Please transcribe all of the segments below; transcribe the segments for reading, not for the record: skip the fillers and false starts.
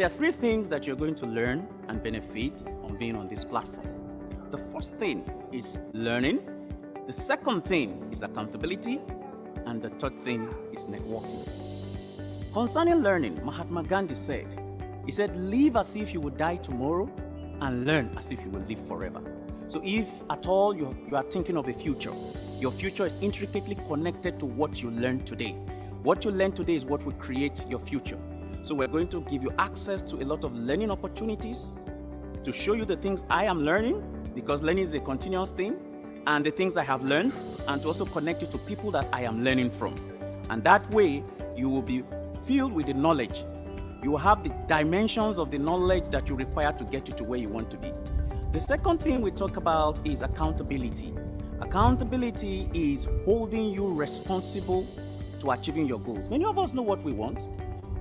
there are three things that you're going to learn and benefit on being on this platform. The first thing is learning. The second thing is accountability. And the third thing is networking. Concerning learning, Mahatma Gandhi said, live as if you will die tomorrow and learn as if you will live forever. So if at all you are thinking of a future, your future is intricately connected to what you learn today. What you learn today is what will create your future. So we're going to give you access to a lot of learning opportunities to show you the things I am learning, because learning is a continuous thing, and the things I have learned, and to also connect you to people that I am learning from. And that way, you will be filled with the knowledge. You will have the dimensions of the knowledge that you require to get you to where you want to be. The second thing we talk about is accountability. Accountability is holding you responsible to achieving your goals. Many of us know what we want,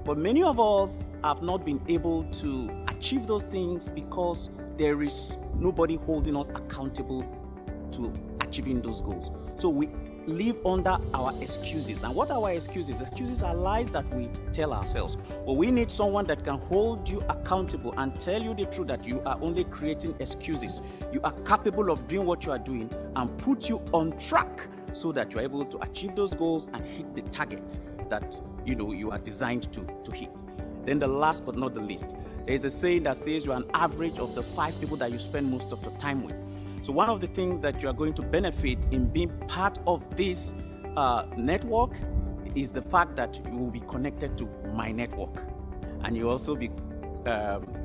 but many of us have not been able to achieve those things because there is nobody holding us accountable to achieving those goals. So we live under our excuses. And what are our excuses? Excuses are lies that we tell ourselves. But we need someone that can hold you accountable and tell you the truth, that you are only creating excuses. You are capable of doing what you are doing and put you on track so that you are able to achieve those goals and hit the target that you are designed to hit. Then the last but not the least, there is a saying that says you are an average of the 5 people that you spend most of your time with. So one of the things that you are going to benefit in being part of this network is the fact that you will be connected to my network, and you also be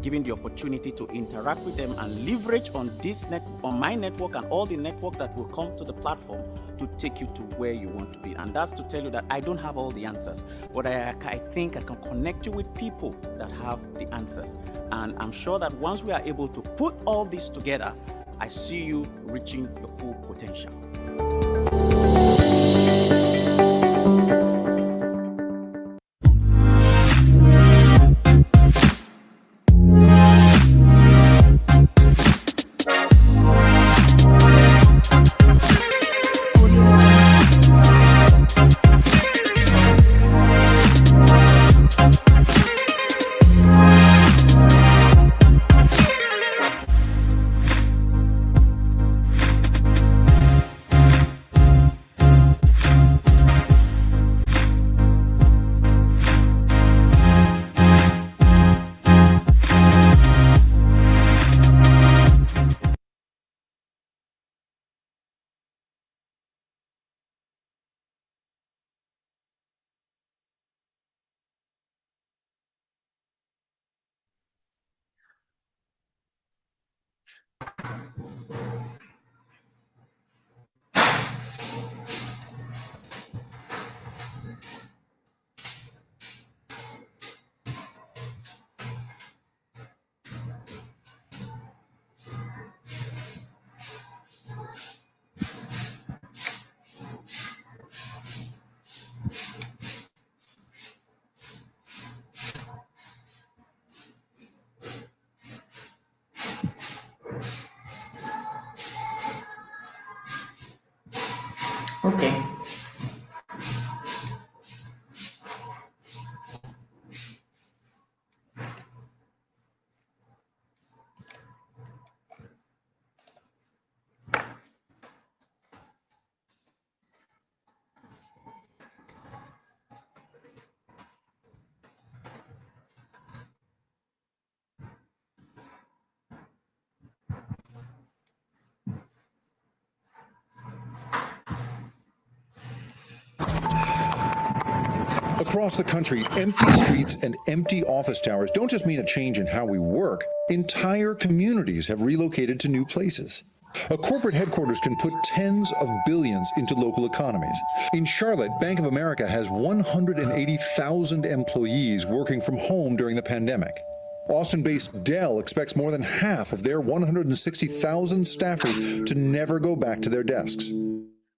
given the opportunity to interact with them and leverage on my network and all the network that will come to the platform to take you to where you want to be. And that's to tell you that I don't have all the answers, but I think I can connect you with people that have the answers. And I'm sure that once we are able to put all this together, I see you reaching your full potential. Okay. Across the country, empty streets and empty office towers don't just mean a change in how we work. Entire communities have relocated to new places. A corporate headquarters can put tens of billions into local economies. In Charlotte, Bank of America has 180,000 employees working from home during the pandemic. Austin-based Dell expects more than half of their 160,000 staffers to never go back to their desks.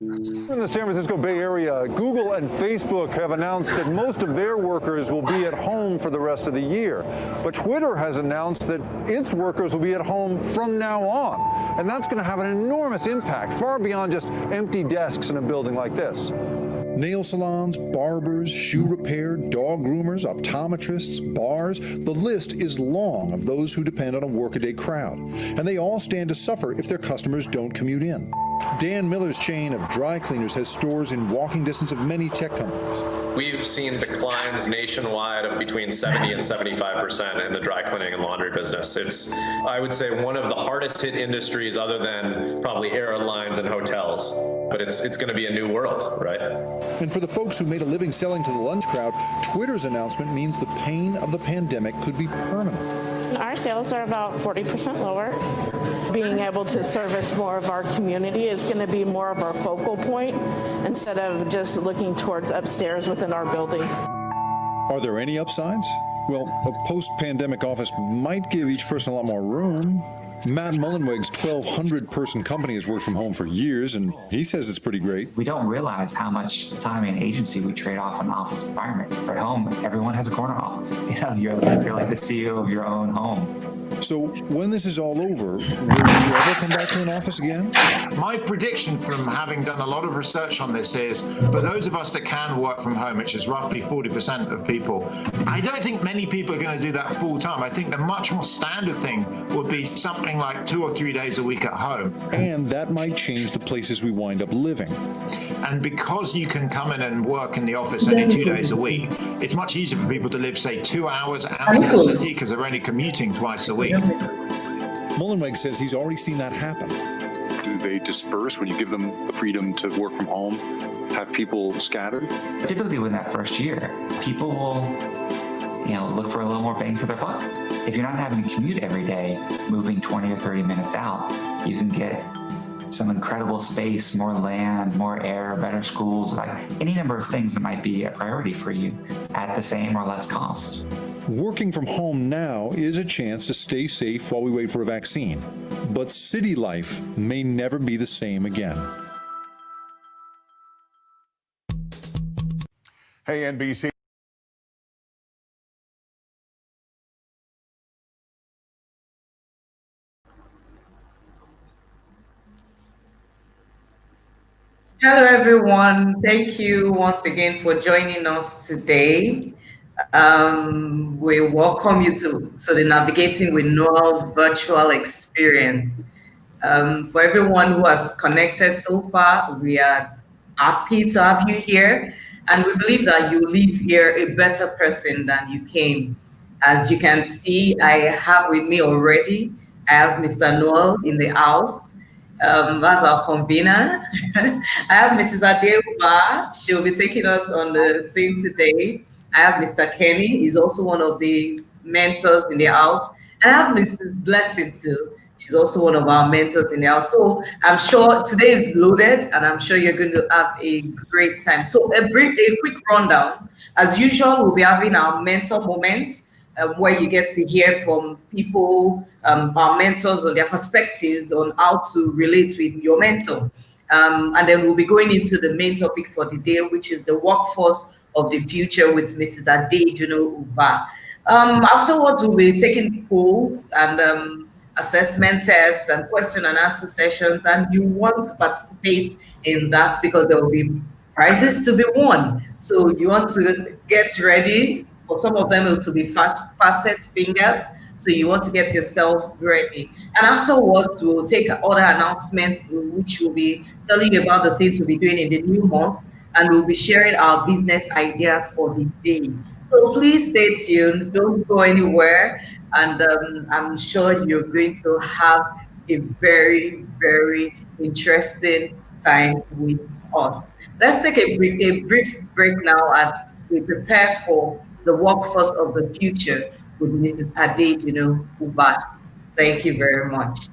In the San Francisco Bay Area, Google and Facebook have announced that most of their workers will be at home for the rest of the year. But Twitter has announced that its workers will be at home from now on. And that's going to have an enormous impact, far beyond just empty desks in a building like this. Nail salons, barbers, shoe repair, dog groomers, optometrists, bars. The list is long of those who depend on a workaday crowd, and they all stand to suffer if their customers don't commute in. Dan Miller's chain of dry cleaners has stores in walking distance of many tech companies. We've seen declines nationwide of between 70 and 75% in the dry cleaning and laundry business. It's, I would say, one of the hardest hit industries other than probably airlines and hotels. But it's going to be a new world, right? And for the folks who made a living selling to the lunch crowd, Twitter's announcement means the pain of the pandemic could be permanent. Our sales are about 40% lower. Being able to service more of our community is going to be more of our focal point instead of just looking towards upstairs within our building. Are there any upsides? Well, a post-pandemic office might give each person a lot more room. Matt Mullenweg's 1,200-person company has worked from home for years, and he says it's pretty great. We don't realize how much time and agency we trade off an office environment. At home, everyone has a corner office. You're like the CEO of your own home. So when this is all over, will you ever come back to an office again? My prediction from having done a lot of research on this is, for those of us that can work from home, which is roughly 40% of people, I don't think many people are going to do that full time. I think the much more standard thing would be something like 2 or 3 days a week at home. And that might change the places we wind up living. And because you can come in and work in the office only 2 days a week, it's much easier for people to live, say, 2 hours out of the city because they're only commuting twice a week. Mullenweg says he's already seen that happen. Do they disperse when you give them the freedom to work from home? Have people scattered? Typically within that first year, people will look for a little more bang for their buck. If you're not having to commute every day, moving 20 or 30 minutes out, you can get some incredible space, more land, more air, better schools, like any number of things that might be a priority for you at the same or less cost. Working from home now is a chance to stay safe while we wait for a vaccine. But city life may never be the same again. Hey, NBC. Hello, everyone. Thank you once again for joining us today. We welcome you to the Navigating with Noel virtual experience. For everyone who has connected so far, we are happy to have you here, and we believe that you leave here a better person than you came. As you can see, I have with me already, I have Mr. Noel in the house. That's our convener. I have Mrs. Adeuba. She'll be taking us on the theme today. I have Mr. Kenny. He's also one of the mentors in the house. And I have Mrs. Blessing too. She's also one of our mentors in the house. So I'm sure today is loaded, and I'm sure you're going to have a great time. So a quick rundown. As usual, we'll be having our mentor moments, where you get to hear from people, our mentors, on their perspectives on how to relate with your mentor. And then we'll be going into the main topic for the day, which is the workforce of the future with Mrs. Adedunu Uba. Afterwards, we'll be taking polls and assessment tests and question and answer sessions. And you want to participate in that because there will be prizes to be won. So you want to get ready. For some of them, it will be fastest fingers. So you want to get yourself ready. And afterwards, we'll take other announcements, which will be telling you about the things we'll be doing in the new month. And we'll be sharing our business idea for the day. So please stay tuned. Don't go anywhere. And I'm sure you're going to have a very, very interesting time with us. Let's take a brief break now as we prepare for the workforce of the future with Mrs. Adedunu Uba. Thank you very much.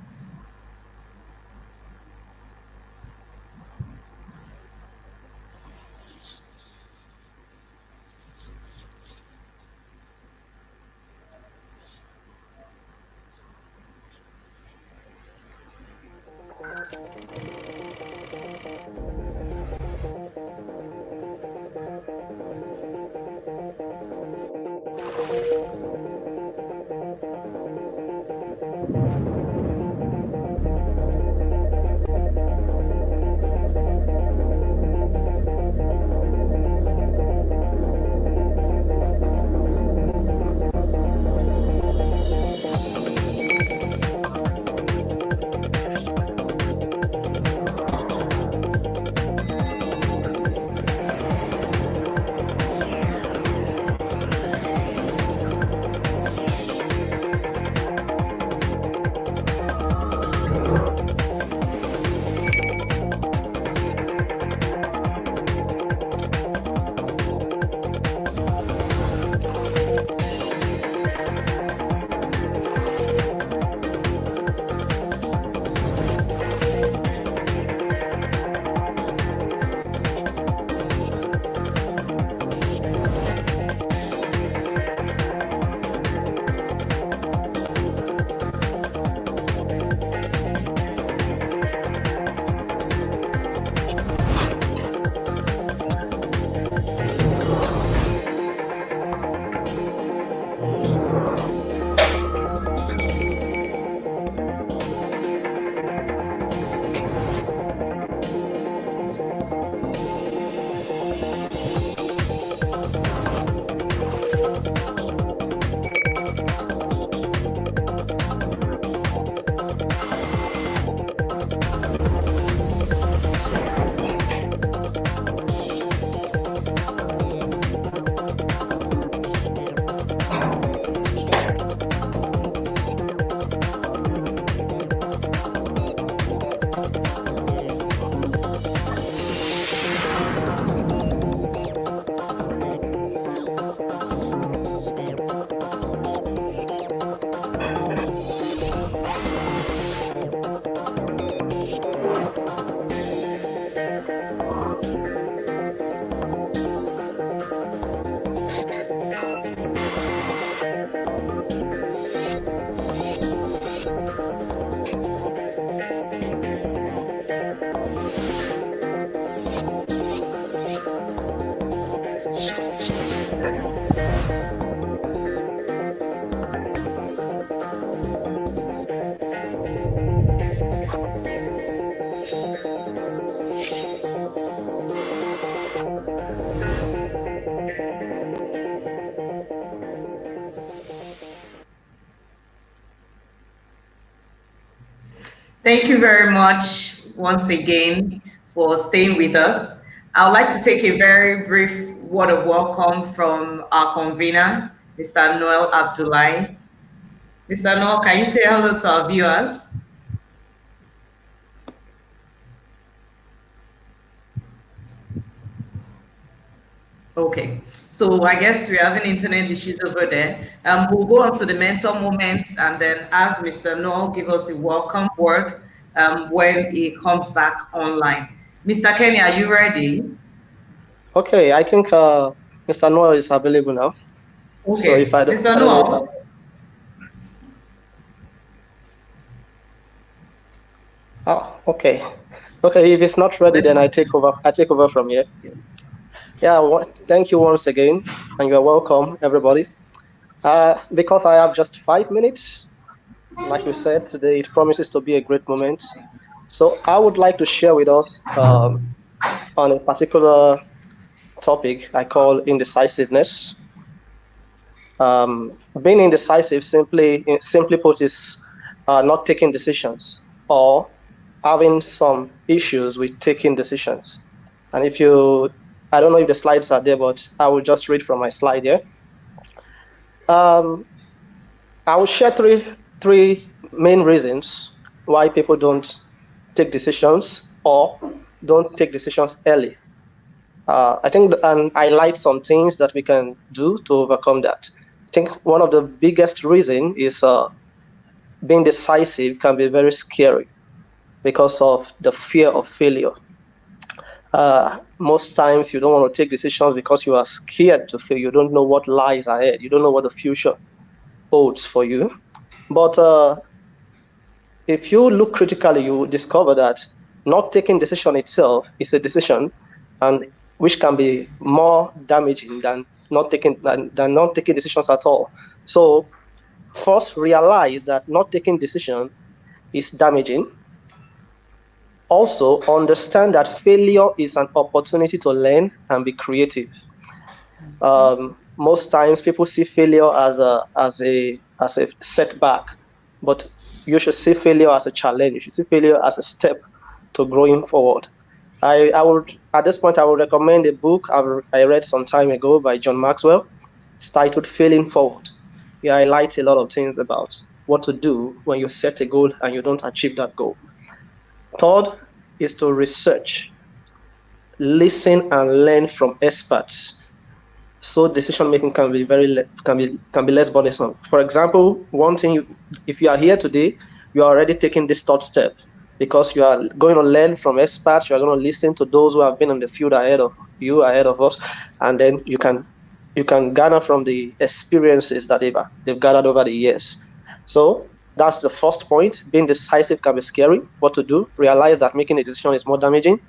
Thank you very much once again for staying with us. I would like to take a very brief word of welcome from our convener, Mr. Noel Abdullahi. Mr. Noel, can you say hello to our viewers? Okay, so I guess we're having internet issues over there. We'll go on to the mentor moments and then have Mr. Noel give us a welcome word when he comes back online. Mr. Kenny, are you ready? Okay, I think Mr. Noel is available now. Okay, so if I Mr. Noel. Oh, okay. Okay, if it's not ready, then I take over. I take over from here. Yeah, thank you once again, and you're welcome, everybody. Because I have just 5 minutes, like you said, today it promises to be a great moment. So I would like to share with us on a particular topic I call indecisiveness. Being indecisive, simply put, is not taking decisions or having some issues with taking decisions. And if you, I don't know if the slides are there, but I will just read from my slide here. I will share three main reasons why people don't take decisions or don't take decisions early. I think and highlight some things that we can do to overcome that. I think one of the biggest reasons is being decisive can be very scary because of the fear of failure. Most times you don't want to take decisions because you are scared to fail. You don't know what lies ahead. You don't know what the future holds for you. But if you look critically, you will discover that not taking decision itself is a decision, and which can be more damaging than not taking decisions at all. So first, realize that not taking decision is damaging. Also, understand that failure is an opportunity to learn and be creative. Most times, people see failure as a setback, but you should see failure as a challenge. You should see failure as a step to growing forward. I would, at this point, I would recommend a book I read some time ago by John Maxwell. It's titled "Failing Forward." He highlights a lot of things about what to do when you set a goal and you don't achieve that goal. Third is to research, listen, and learn from experts, so decision making can be less burdensome. For example, one thing, if you are here today, you are already taking this third step because you are going to learn from experts. You are going to listen to those who have been in the field ahead of you, ahead of us, and then you can garner from the experiences that they've gathered over the years. So that's the first point. Being decisive can be scary. What to do? Realize that making a decision is more damaging.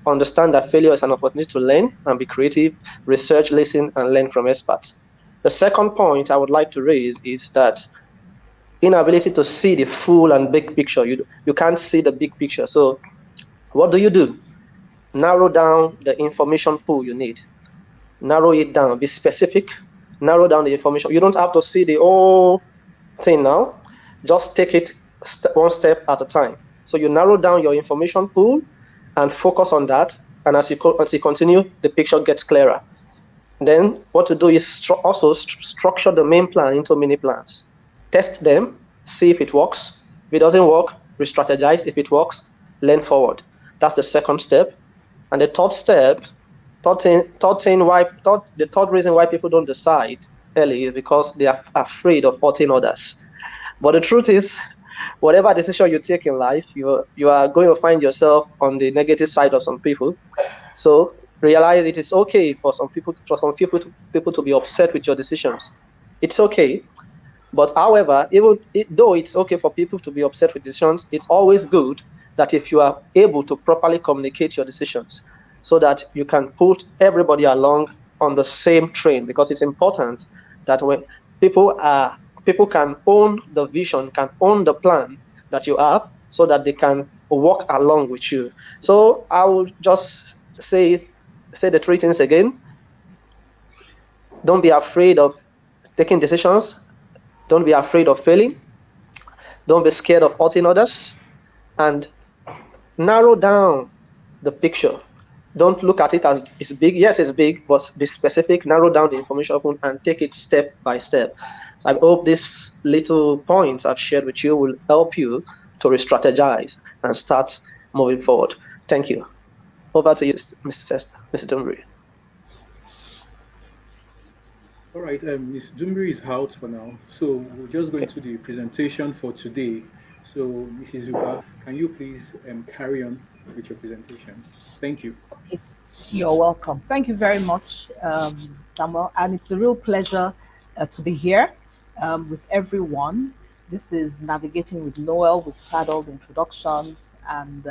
Understand that failure is an opportunity to learn and be creative. Research, listen, and learn from experts. The second point I would like to raise is that inability to see the full and big picture. You can't see the big picture. So what do? Narrow down the information pool you need. Narrow it down. Be specific. Narrow down the information. You don't have to see the whole thing now. Just take it one step at a time. So you narrow down your information pool and focus on that. And as you continue, the picture gets clearer. Then what to do is also structure the main plan into mini plans. Test them, see if it works. If it doesn't work, re-strategize. If it works, learn forward. That's the second step. And the the third reason why people don't decide early is because they are afraid of hurting others. But the truth is, whatever decision you take in life, you are going to find yourself on the negative side of some people. So realize it is okay for some people to be upset with your decisions. It's okay. But however, though it's okay for people to be upset with decisions, it's always good that if you are able to properly communicate your decisions so that you can put everybody along on the same train, because it's important that when people can own the vision, can own the plan that you have, so that they can walk along with you. So I will just say the three things again. Don't be afraid of taking decisions. Don't be afraid of failing. Don't be scared of hurting others. And narrow down the picture. Don't look at it as it's big. Yes, it's big, but be specific. Narrow down the information and take it step by step. So I hope these little points I've shared with you will help you to re-strategize and start moving forward. Thank you. Over to you, Mr. Dunbury. All right, Ms. Dunbury is out for now, so we'll just go into the presentation for today. So, Mrs. Zuba, can you please carry on with your presentation? Thank you. Okay. You're welcome. Thank you very much, Samuel, and it's a real pleasure to be here with everyone. This is Navigating with Noel. We've had all the introductions, and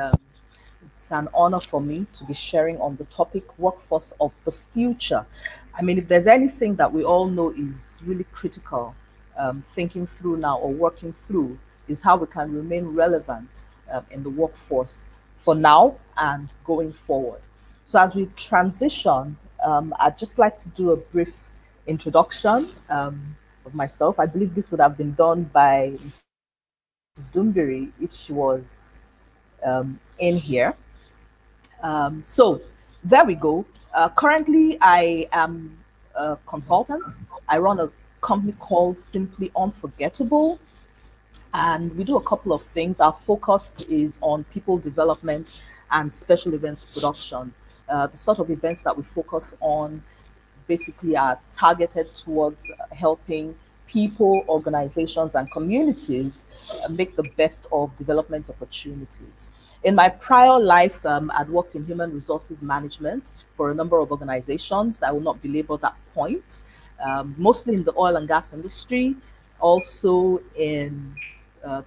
it's an honor for me to be sharing on the topic workforce of the future. I mean, if there's anything that we all know is really critical, thinking through now or working through, is how we can remain relevant in the workforce for now and going forward. So as we transition, I'd just like to do a brief introduction of myself. I believe this would have been done by Mrs. Dunbury if she was in here. So there we go. Currently, I am a consultant. I run a company called Simply Unforgettable, and we do a couple of things. Our focus is on people development and special events production. The sort of events that we focus on basically are targeted towards helping people, organizations, and communities make the best of development opportunities. In my prior life, I'd worked in human resources management for a number of organizations. I will not belabor that point. Mostly in the oil and gas industry, also in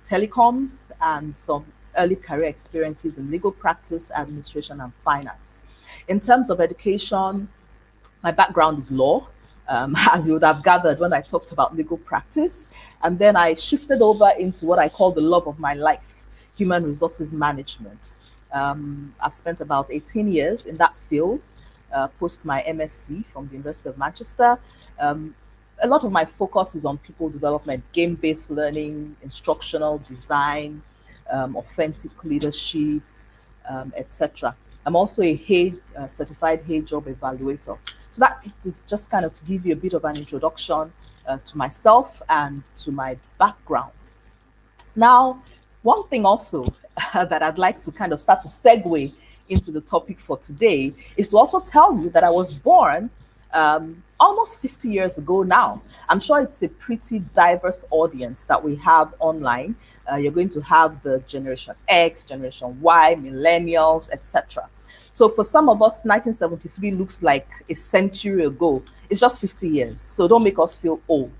telecoms, and some early career experiences in legal practice, administration, and finance. In terms of education, my background is law, as you would have gathered when I talked about legal practice. And then I shifted over into what I call the love of my life, human resources management. I've spent about 18 years in that field, post my MSc from the University of Manchester. A lot of my focus is on people development, game-based learning, instructional design, authentic leadership, etc. I'm also a certified Hay Job Evaluator. So that is just kind of to give you a bit of an introduction to myself and to my background. Now, one thing also that I'd like to kind of start to segue into the topic for today is to also tell you that I was born almost 50 years ago now. I'm sure it's a pretty diverse audience that we have online. You're going to have the Generation X, Generation Y, Millennials, etc. So for some of us, 1973 looks like a century ago. It's just 50 years. So don't make us feel old.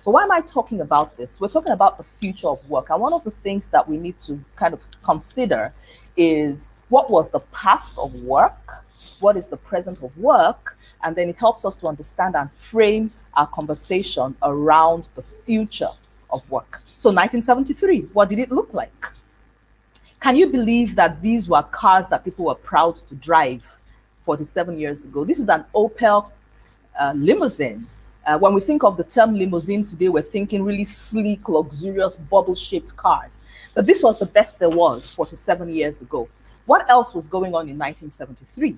But why am I talking about this? We're talking about the future of work. And one of the things that we need to kind of consider is what was the past of work? What is the present of work? And then it helps us to understand and frame our conversation around the future of work. So 1973, what did it look like? Can you believe that these were cars that people were proud to drive 47 years ago? This is an Opel limousine. When we think of the term limousine today, we're thinking really sleek, luxurious, bubble-shaped cars. But this was the best there was 47 years ago. What else was going on in 1973?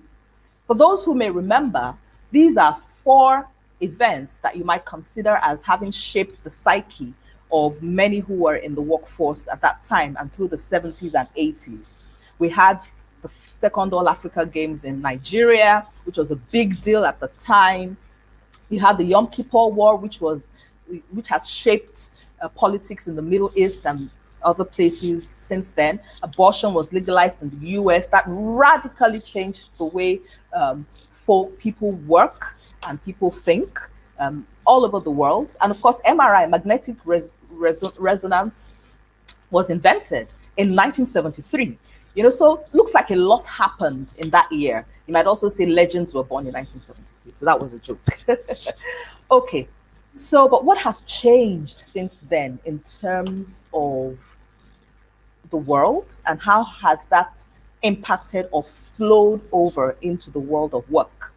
For those who may remember, these are 4 events that you might consider as having shaped the psyche of many who were in the workforce at that time and through the 70s and 80s. We had the second All Africa Games in Nigeria, which was a big deal at the time. You had the Yom Kippur War, which has shaped politics in the Middle East and other places since then. Abortion was legalized in the US. That radically changed the way people work and people think all over the world. And of course, MRI, magnetic resonance, was invented in 1973. So looks like a lot happened in that year. You might also say legends were born in 1973. So that was a joke. Okay. So, but what has changed since then in terms of the world, and how has that impacted or flowed over into the world of work?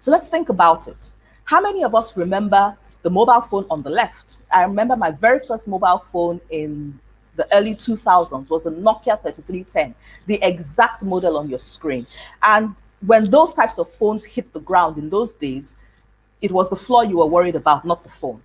So let's think about it. How many of us remember the mobile phone on the left? I remember my very first mobile phone in the early 2000s was a Nokia 3310, the exact model on your screen. And when those types of phones hit the ground in those days, it was the floor you were worried about, not the phone,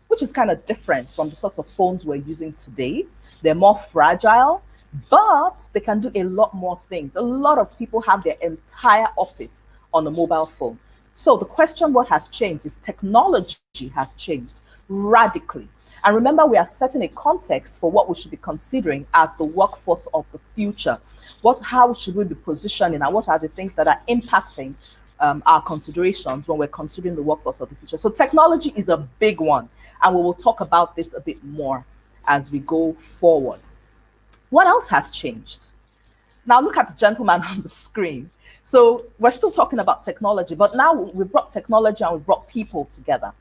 which is kind of different from the sorts of phones we're using today. They're more fragile, but they can do a lot more things. A lot of people have their entire office on a mobile phone. So the question, what has changed, is technology has changed radically. And remember, we are setting a context for what we should be considering as the workforce of the future. How should we be positioning, and what are the things that are impacting our considerations when we're considering the workforce of the future? So technology is a big one, and we will talk about this a bit more as we go forward. What else has changed? Now look at the gentleman on the screen. So we're still talking about technology, but now we've brought technology and we've brought people together.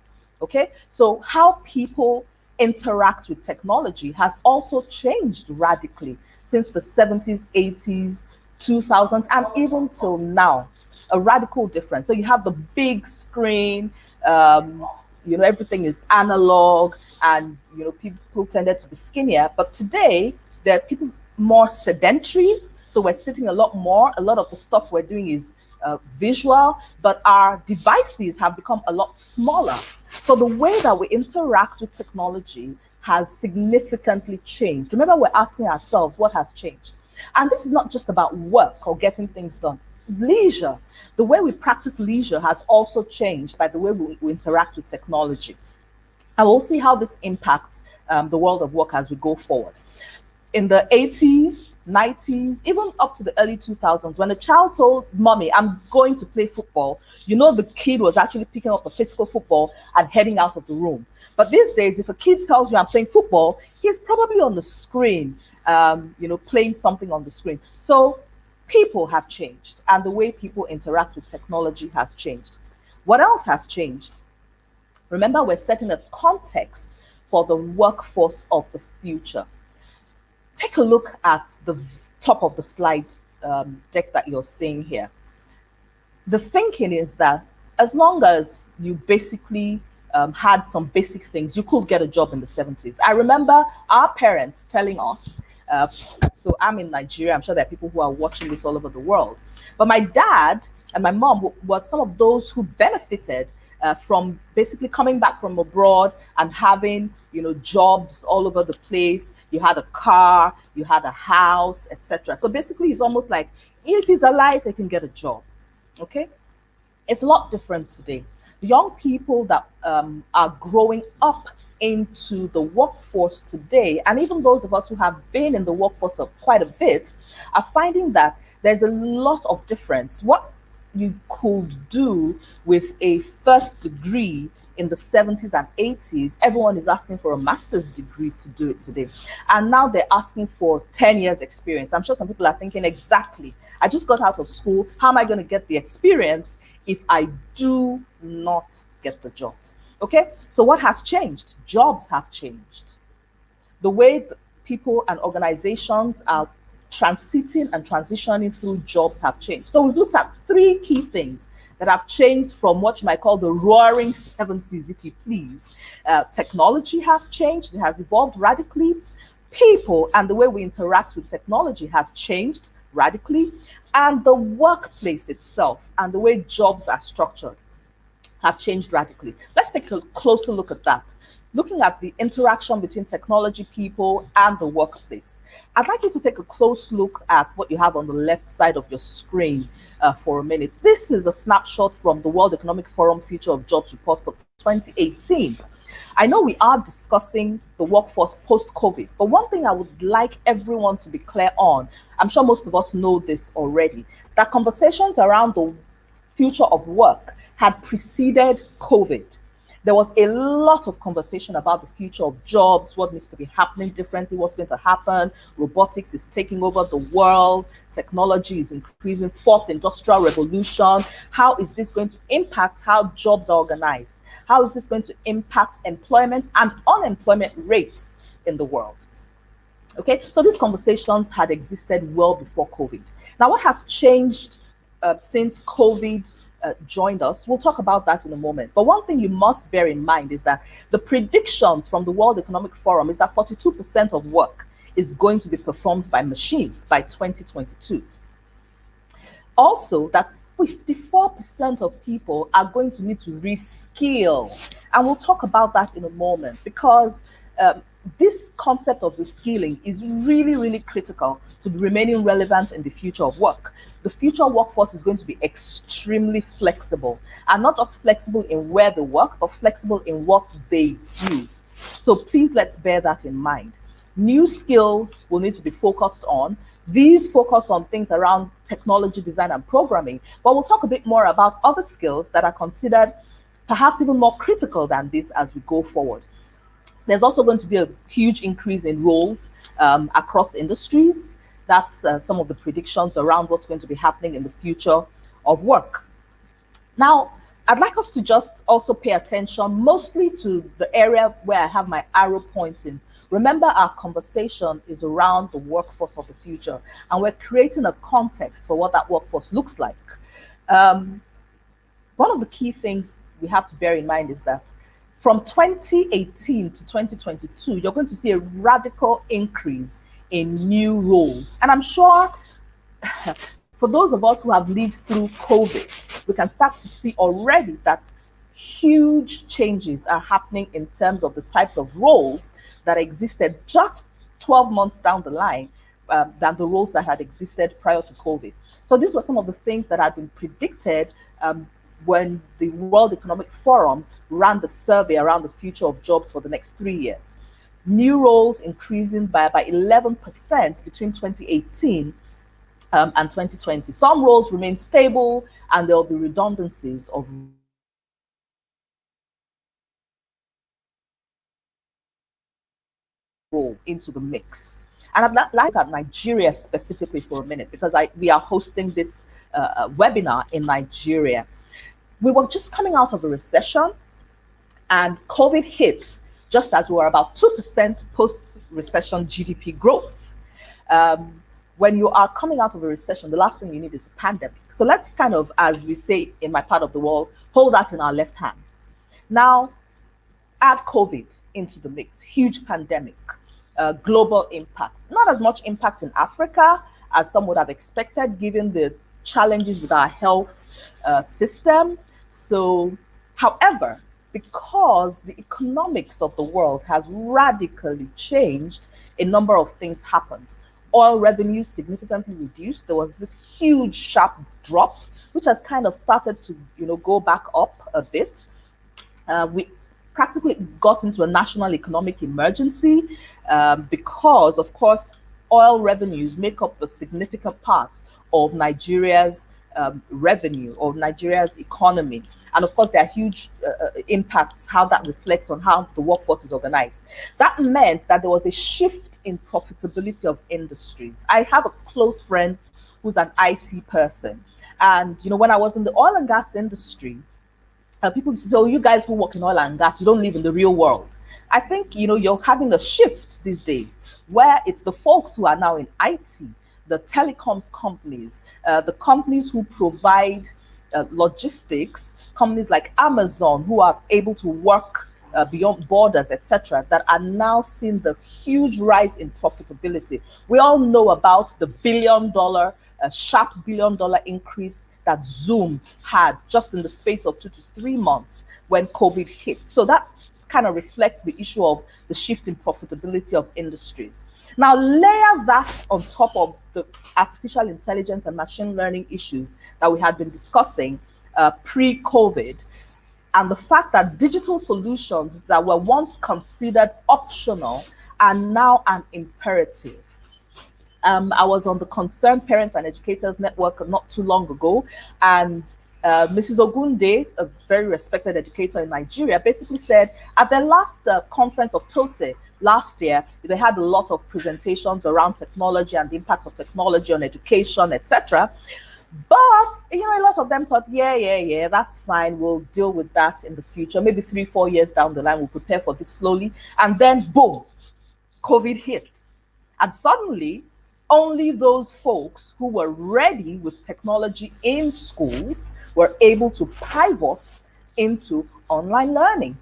Okay, so how people interact with technology has also changed radically since the 70s, 80s, 2000s, and even till now. A radical difference. So you have the big screen, everything is analog, and people tended to be skinnier. But today there are people more sedentary, so we're sitting a lot more. A lot of the stuff we're doing is visual, but our devices have become a lot smaller. So the way that we interact with technology has significantly changed. Remember, we're asking ourselves what has changed. And this is not just about work or getting things done. Leisure, the way we practice leisure has also changed by the way we interact with technology. And we'll see how this impacts the world of work as we go forward. In the 80s, 90s, even up to the early 2000s, when a child told mommy, I'm going to play football, the kid was actually picking up a physical football and heading out of the room. But these days, if a kid tells you I'm playing football, he's probably on the screen, playing something on the screen. So people have changed, and the way people interact with technology has changed. What else has changed? Remember, we're setting a context for the workforce of the future. Take a look at the top of the slide deck that you're seeing here. The thinking is that as long as you basically had some basic things, you could get a job in the 70s. I remember our parents telling us, so I'm in Nigeria, I'm sure there are people who are watching this all over the world, but my dad and my mom were some of those who benefited from basically coming back from abroad and having jobs all over the place. You had a car, you had a house, etc. So basically it's almost like if he's alive, he can get a job. Okay, it's a lot different today. The young people that are growing up into the workforce today, and even those of us who have been in the workforce for quite a bit, are finding that there's a lot of difference. What you could do with a first degree in the 70s and 80s, everyone is asking for a master's degree to do it today. And now they're asking for 10 years experience. I'm sure some people are thinking, exactly, I just got out of school. How am I going to get the experience if I do not get the jobs? Okay, so what has changed? Jobs have changed. The way people and organizations are transiting and transitioning through jobs have changed. So we've looked at three key things that have changed from what you might call the roaring 70s, if you please. Technology has changed, it has evolved radically. People and the way we interact with technology has changed radically. And the workplace itself and the way jobs are structured have changed radically. Let's take a closer look at that. Looking at the interaction between technology, people, and the workplace. I'd like you to take a close look at what you have on the left side of your screen for a minute. This is a snapshot from the World Economic Forum Future of Jobs report for 2018. I know we are discussing the workforce post-COVID, but one thing I would like everyone to be clear on, I'm sure most of us know this already, that conversations around the future of work had preceded COVID. There was a lot of conversation about the future of jobs, what needs to be happening differently, what's going to happen. Robotics is taking over the world. Technology is increasing. Fourth industrial revolution. How is this going to impact how jobs are organized? How is this going to impact employment and unemployment rates in the world? Okay, so these conversations had existed well before COVID. Now, what has changed since COVID joined us? We'll talk about that in a moment. But one thing you must bear in mind is that the predictions from the World Economic Forum is that 42% of work is going to be performed by machines by 2022. Also, that 54% of people are going to need to reskill. And we'll talk about that in a moment, because this concept of reskilling is really, really critical to be remaining relevant in the future of work. The future workforce is going to be extremely flexible, and not just flexible in where they work, but flexible in what they do. So please, let's bear that in mind. New skills will need to be focused on. These focus on things around technology, design, and programming, but we'll talk a bit more about other skills that are considered perhaps even more critical than this as we go forward. There's also going to be a huge increase in roles across industries. That's some of the predictions around what's going to be happening in the future of work. Now, I'd like us to just also pay attention mostly to the area where I have my arrow pointing. Remember, our conversation is around the workforce of the future, and we're creating a context for what that workforce looks like. One of the key things we have to bear in mind is that from 2018 to 2022, you're going to see a radical increase in new roles. And I'm sure for those of us who have lived through COVID, we can start to see already that huge changes are happening in terms of the types of roles that existed just 12 months down the line than the roles that had existed prior to COVID. So these were some of the things that had been predicted when the World Economic Forum ran the survey around the future of jobs for the next 3 years. New roles increasing by about 11% between 2018 and 2020. Some roles remain stable, and there will be redundancies of role into the mix. And I'd like at Nigeria specifically for a minute, because we are hosting this webinar in Nigeria. We were just coming out of a recession, and COVID hit just as we were about 2% post-recession GDP growth. When you are coming out of a recession, the last thing you need is a pandemic. So let's kind of, as we say in my part of the world, hold that in our left hand. Now, add COVID into the mix, huge pandemic, global impact. Not as much impact in Africa as some would have expected, given the challenges with our health system. So, however, because the economics of the world has radically changed, a number of things happened. Oil revenues significantly reduced. There was this huge sharp drop, which has kind of started to, go back up a bit. We practically got into a national economic emergency because, of course, oil revenues make up a significant part of Nigeria's revenue, of Nigeria's economy. And of course, there are huge impacts, how that reflects on how the workforce is organized. That meant that there was a shift in profitability of industries. I have a close friend who's an IT person. And, when I was in the oil and gas industry, people say, oh, you guys who work in oil and gas, you don't live in the real world. I think, you're having a shift these days where it's the folks who are now in IT, the telecoms companies, the companies who provide logistics, companies like Amazon, who are able to work beyond borders, etc., that are now seeing the huge rise in profitability. We all know about the sharp $1 billion increase that Zoom had just in the space of 2 to 3 months when COVID hit. So that kind of reflects the issue of the shift in profitability of industries. Now, layer that on top of the artificial intelligence and machine learning issues that we had been discussing pre-COVID. and the fact that digital solutions that were once considered optional are now an imperative. I was on the Concerned Parents and Educators Network not too long ago, and Mrs. Ogunde, a very respected educator in Nigeria, basically said at their last conference of TOSE last year, they had a lot of presentations around technology and the impact of technology on education, etc. But, a lot of them thought, yeah, that's fine. We'll deal with that in the future. Maybe 3-4 years down the line, we'll prepare for this slowly. And then, boom, COVID hits. And suddenly, only those folks who were ready with technology in schools were able to pivot into online learning.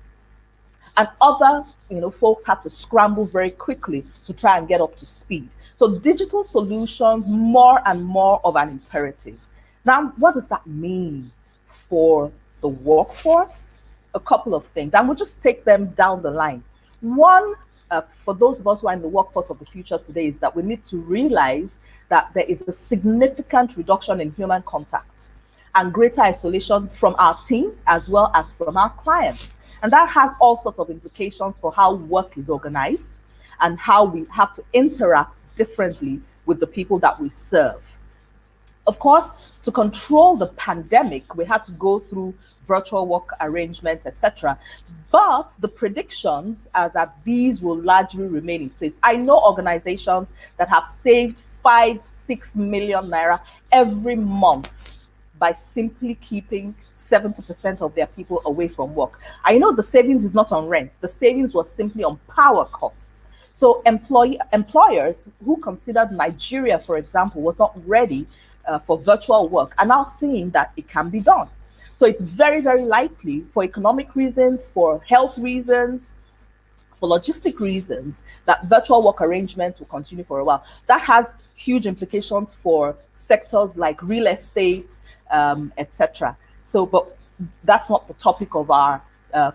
And other, folks had to scramble very quickly to try and get up to speed. So digital solutions, more and more of an imperative. Now, what does that mean for the workforce? A couple of things, and we'll just take them down the line. One, for those of us who are in the workforce of the future today, is that we need to realize that there is a significant reduction in human contact and greater isolation from our teams as well as from our clients. And that has all sorts of implications for how work is organized and how we have to interact differently with the people that we serve. Of course, to control the pandemic, we had to go through virtual work arrangements, etc. But the predictions are that these will largely remain in place. I know organizations that have saved 5-6 million naira every month by simply keeping 70% of their people away from work. I know the savings is not on rent. The savings was simply on power costs. So employers who considered Nigeria, for example, was not ready for virtual work are now seeing that it can be done. So it's very, very likely, for economic reasons, for health reasons, for logistic reasons, that virtual work arrangements will continue for a while. That has huge implications for sectors like real estate, etc. So, but that's not the topic of our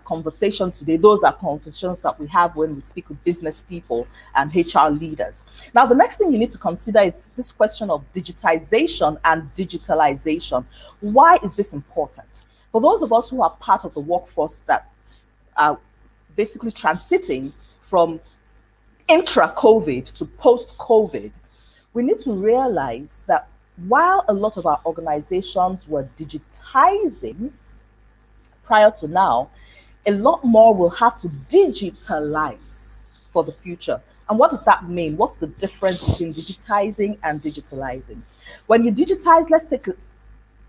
conversation today. Those are conversations that we have when we speak with business people and HR leaders. Now, the next thing you need to consider is this question of digitization and digitalization. Why is this important? For those of us who are part of the workforce that are basically transiting from intra-COVID to post-COVID, we need to realize that while a lot of our organizations were digitizing prior to now, a lot more will have to digitalize for the future. And what does that mean? What's the difference between digitizing and digitalizing? When you digitize, let's take a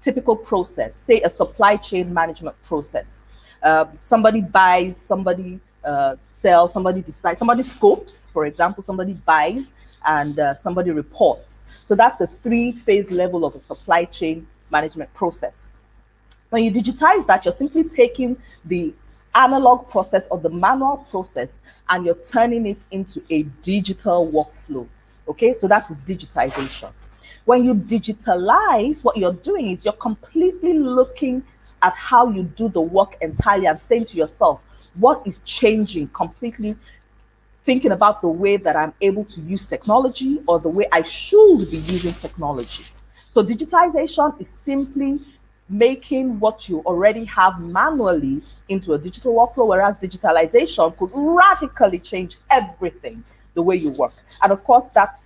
typical process, say a supply chain management process. Somebody buys, somebody sells, somebody decides, somebody scopes, for example, somebody buys and somebody reports. So that's a 3-phase level of a supply chain management process. When you digitize that, you're simply taking the analog process or the manual process and you're turning it into a digital workflow. Okay, so that is digitization. When you digitalize, what you're doing is you're completely looking at how you do the work entirely and saying to yourself, what is changing? Completely thinking about the way that I'm able to use technology or the way I should be using technology. So digitization is simply making what you already have manually into a digital workflow, whereas digitalization could radically change everything, the way you work. And of course, that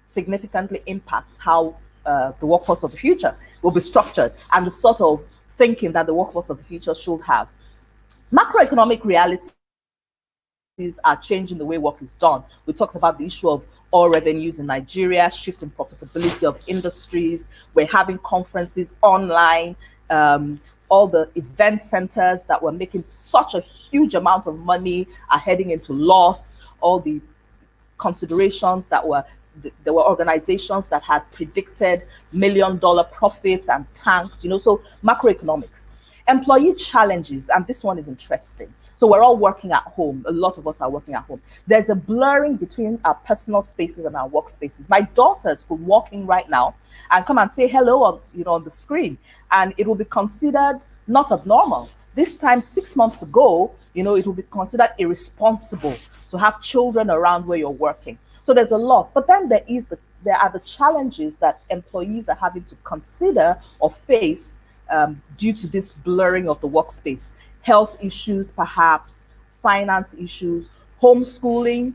significantly impacts how the workforce of the future will be structured and the sort of thinking that the workforce of the future should have. Macroeconomic realities are changing the way work is done. We talked about the issue of oil revenues in Nigeria, shift in profitability of industries. We're having conferences online. All the event centers that were making such a huge amount of money are heading into loss. All the considerations that there were organizations that had predicted $1 million profits and tanked, so macroeconomics. Employee challenges, and this one is interesting. So we're all working at home. A lot of us are working at home. There's a blurring between our personal spaces and our workspaces. My daughters could walk in right now and come and say hello on the screen, and it will be considered not abnormal. This time, 6 months ago, it will be considered irresponsible to have children around where you're working. So there's a lot. But then there are the challenges that employees are having to consider or face due to this blurring of the workspace. Health issues, perhaps, finance issues, homeschooling.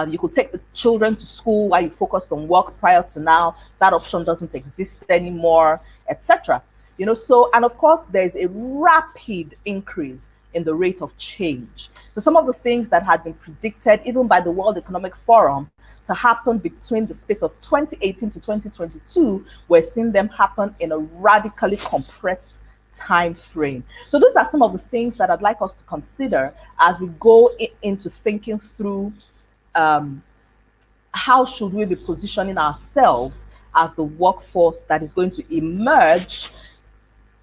You could take the children to school while you focused on work prior to now. That option doesn't exist anymore, etc. You know, so, and of course, there's a rapid increase in the rate of change. So some of the things that had been predicted, even by the World Economic Forum, to happen between the space of 2018 to 2022, we're seeing them happen in a radically compressed time frame. So those are some of the things that I'd like us to consider as we go into thinking through how should we be positioning ourselves as the workforce that is going to emerge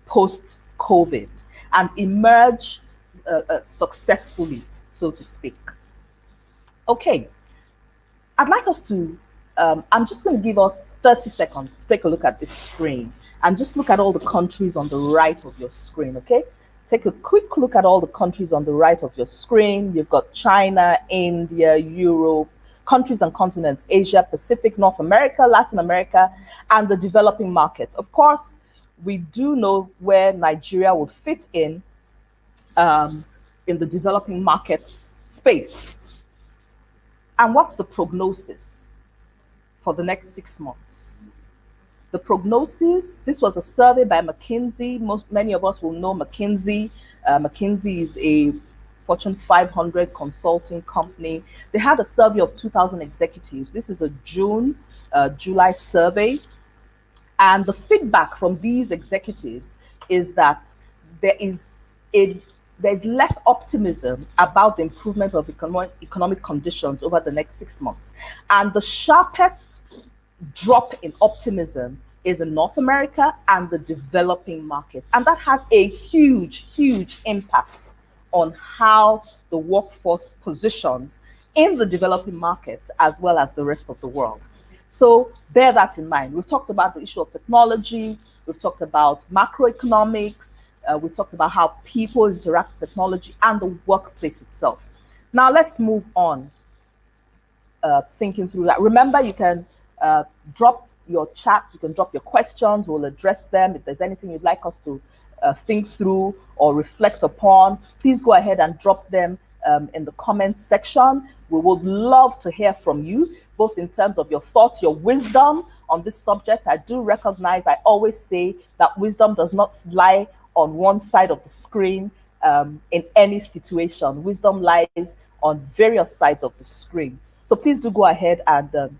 post-COVID and emerge successfully, so to speak. Okay, I'd like us to, I'm just going to give us 30 seconds to take a look at this screen and just look at all the countries on the right of your screen, okay? Take a quick look at all the countries on the right of your screen. You've got China, India, Europe, countries and continents, Asia, Pacific, North America, Latin America, and the developing markets. Of course, we do know where Nigeria would fit in the developing markets space. And what's the prognosis for the next 6 months? The prognosis, this was a survey by McKinsey. Many of us will know McKinsey. McKinsey is a Fortune 500 consulting company. They had a survey of 2,000 executives. This is a July survey. And the feedback from these executives is that there's less optimism about the improvement of economic conditions over the next 6 months. And the sharpest drop in optimism is in North America and the developing markets. And that has a huge, huge impact on how the workforce positions in the developing markets as well as the rest of the world. So bear that in mind. We've talked about the issue of technology. We've talked about macroeconomics. We've talked about how people interact with technology and the workplace itself. Now let's move on, thinking through that. Remember, you can drop your chats, you can drop your questions, we'll address them. If there's anything you'd like us to think through or reflect upon, please go ahead and drop them in the comments section. We would love to hear from you, both in terms of your thoughts, your wisdom on this subject. I do recognize, I always say that wisdom does not lie on one side of the screen in any situation. Wisdom lies on various sides of the screen. So please do go ahead and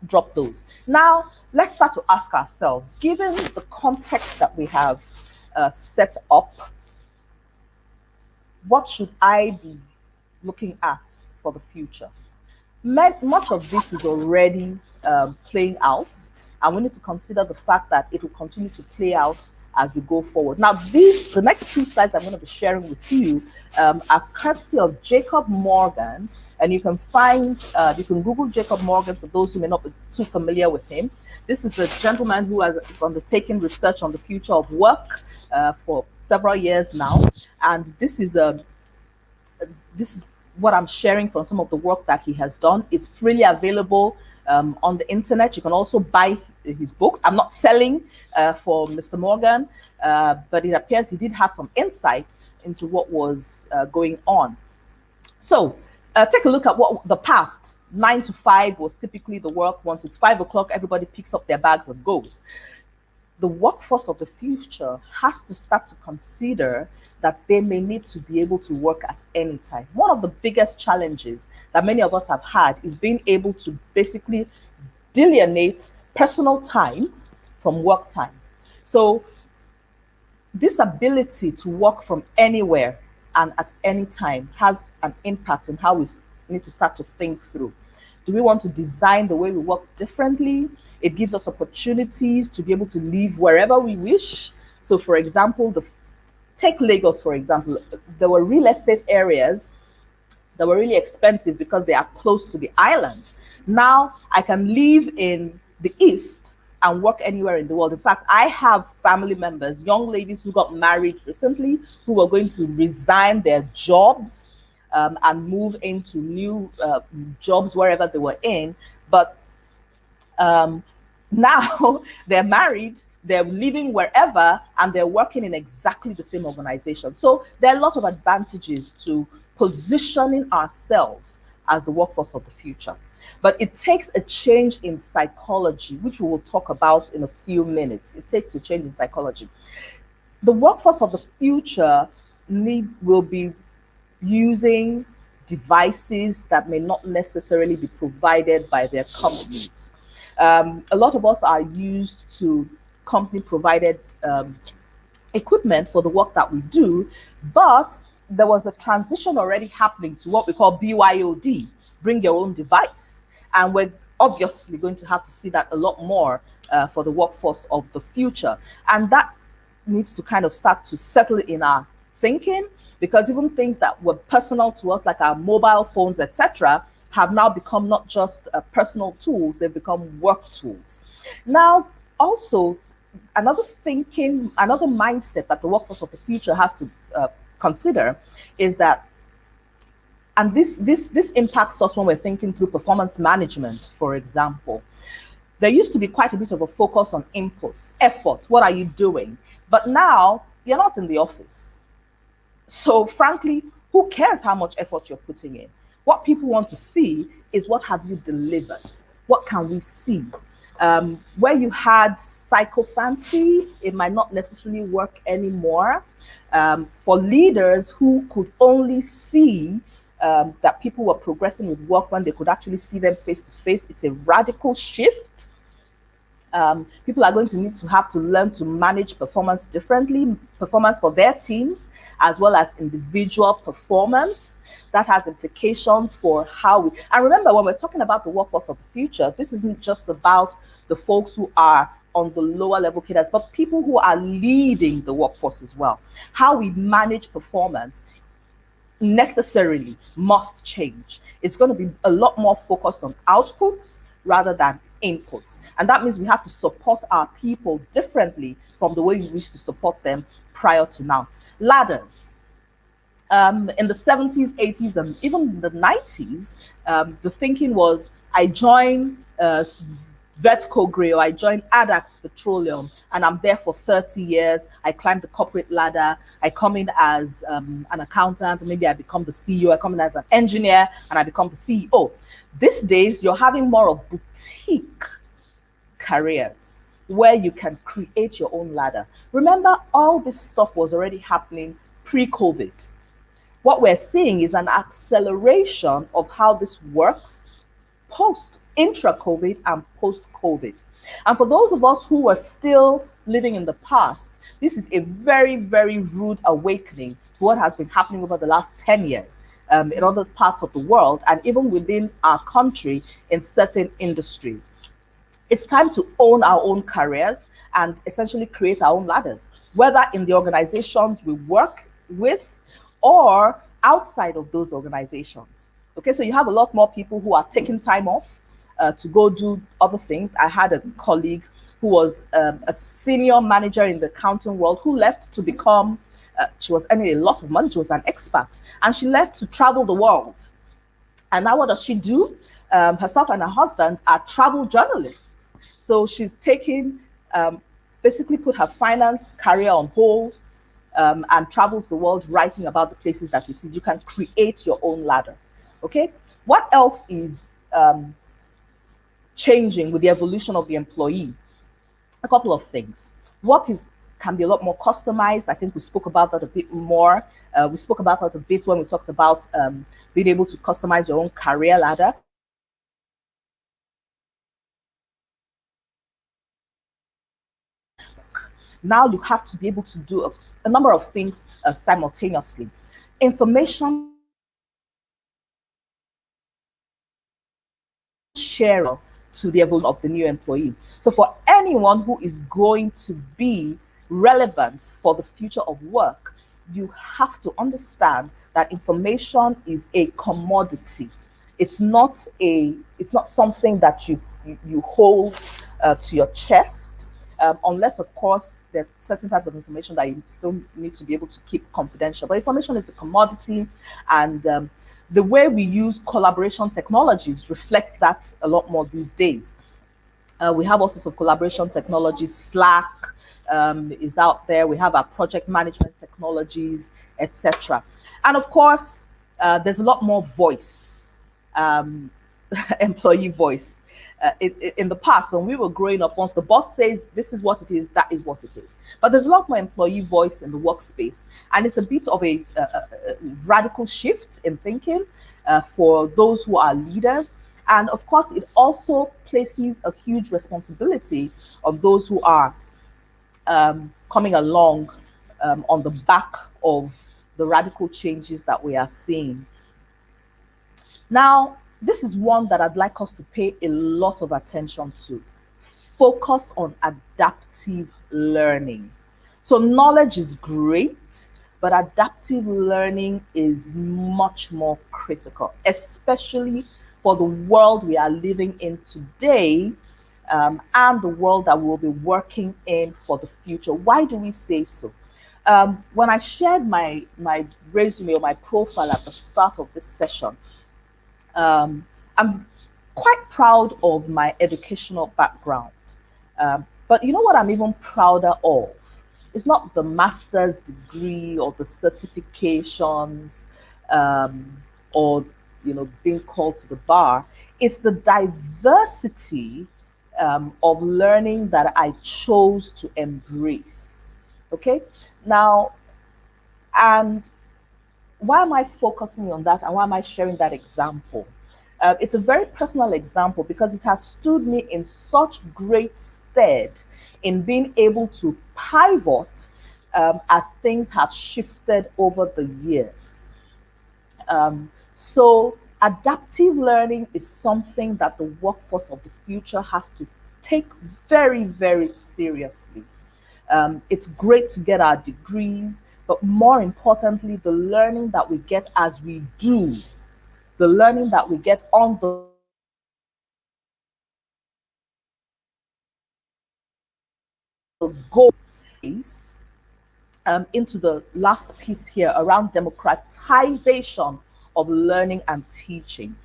drop those. Now, let's start to ask ourselves, given the context that we have set up, what should I be looking at for the future? Much of this is already playing out, and we need to consider the fact that it will continue to play out as we go forward. Now, the next 2 slides I'm going to be sharing with you are courtesy of Jacob Morgan, and you can you can Google Jacob Morgan for those who may not be too familiar with him. This is a gentleman who has undertaken research on the future of work for several years now, and this is what I'm sharing from some of the work that he has done. It's freely available on the internet. You can also buy his books. I'm not selling for Mr. Morgan, but it appears he did have some insight into what was going on. So take a look at what the past 9 to 5 was typically the work. Once it's 5 o'clock, everybody picks up their bags and goes. The workforce of the future has to start to consider that they may need to be able to work at any time. One of the biggest challenges that many of us have had is being able to basically delineate personal time from work time. So this ability to work from anywhere and at any time has an impact on how we need to start to think through. Do we want to design the way we work differently? It gives us opportunities to be able to live wherever we wish. So for example, take Lagos, for example. There were real estate areas that were really expensive because they are close to the island. Now I can live in the East and work anywhere in the world. In fact, I have family members, young ladies who got married recently, who were going to resign their jobs and move into new jobs wherever they were in. But now they're married, they're living wherever and they're working in exactly the same organization. So there are a lot of advantages to positioning ourselves as the workforce of the future. But it takes a change in psychology, which we will talk about in a few minutes. It takes a change in psychology. The workforce of the future will be using devices that may not necessarily be provided by their companies. A lot of us are used to company provided equipment for the work that we do, but there was a transition already happening to what we call BYOD, bring your own device. And we're obviously going to have to see that a lot more for the workforce of the future. And that needs to kind of start to settle in our thinking, because even things that were personal to us, like our mobile phones, etc., have now become not just personal tools, they've become work tools. Now, also, another mindset that the workforce of the future has to consider is that, and this impacts us when we're thinking through performance management, for example. There used to be quite a bit of a focus on inputs, effort, what are you doing? But now, you're not in the office. So frankly, who cares how much effort you're putting in? What people want to see is, what have you delivered? What can we see? Where you had psychophancy, it might not necessarily work anymore. For leaders who could only see that people were progressing with work when they could actually see them face to face, it's a radical shift. People are going to have to learn to manage performance differently, performance for their teams, as well as individual performance. That has implications for how we, and remember, when we're talking about the workforce of the future, this isn't just about the folks who are on the lower level cadres, but people who are leading the workforce as well. How we manage performance necessarily must change. It's going to be a lot more focused on outputs rather than inputs. And that means we have to support our people differently from the way we used to support them prior to now. Ladders. In the 70s, 80s, and even the 90s, the thinking was, I join Vetco Gray, or I joined Adax Petroleum, and I'm there for 30 years. I climb the corporate ladder. I come in as an accountant, maybe I become the CEO. I come in as an engineer, and I become the CEO. These days, you're having more of boutique careers where you can create your own ladder. Remember, all this stuff was already happening pre-COVID. What we're seeing is an acceleration of how this works intra-COVID and post-COVID. And for those of us who are still living in the past, this is a very, very rude awakening to what has been happening over the last 10 years in other parts of the world, and even within our country in certain industries. It's time to own our own careers and essentially create our own ladders, whether in the organizations we work with or outside of those organizations. Okay, so you have a lot more people who are taking time off to go do other things. I had a colleague who was a senior manager in the accounting world who left to become, she was earning a lot of money, she was an expert, and she left to travel the world. And now what does she do? Herself and her husband are travel journalists. So she's taken, basically put her finance career on hold, and travels the world writing about the places that you see. You can create your own ladder. Okay, what else is changing with the evolution of the employee? A couple of things. Work can be a lot more customized. I think we spoke about that a bit more. We spoke about that a bit when we talked about being able to customize your own career ladder. Now you have to be able to do a number of things simultaneously. Information sharing to the level of the new employee. So for anyone who is going to be relevant for the future of work, you have to understand that information is a commodity. It's not something that you hold to your chest, unless, of course, there are certain types of information that you still need to be able to keep confidential. But information is a commodity, and the way we use collaboration technologies reflects that a lot more these days. We have all sorts of collaboration technologies, Slack, is out there. We have our project management technologies, etc. And of course, there's a lot more voice, employee voice. In the past, when we were growing up, once the boss says this is what it is, that is what it is. But there's a lot more employee voice in the workspace, and it's a bit of a radical shift in thinking for those who are leaders. And of course, it also places a huge responsibility on those who are coming along on the back of the radical changes that we are seeing. Now, this is one that I'd like us to pay a lot of attention to. Focus on adaptive learning. So knowledge is great, but adaptive learning is much more critical, especially for the world we are living in today, and the world that we'll be working in for the future. Why do we say so? When I shared my resume or my profile at the start of this session, I'm quite proud of my educational background. But you know what I'm even prouder of? It's not the master's degree or the certifications or being called to the bar. It's the diversity of learning that I chose to embrace. Okay, now, and why am I focusing on that, and why am I sharing that example? It's a very personal example because it has stood me in such great stead in being able to pivot as things have shifted over the years. So adaptive learning is something that the workforce of the future has to take very, very seriously. It's great to get our degrees, but more importantly, the learning that we get as we do, the learning that we get on the go is into the last piece here around democratization of learning and teaching.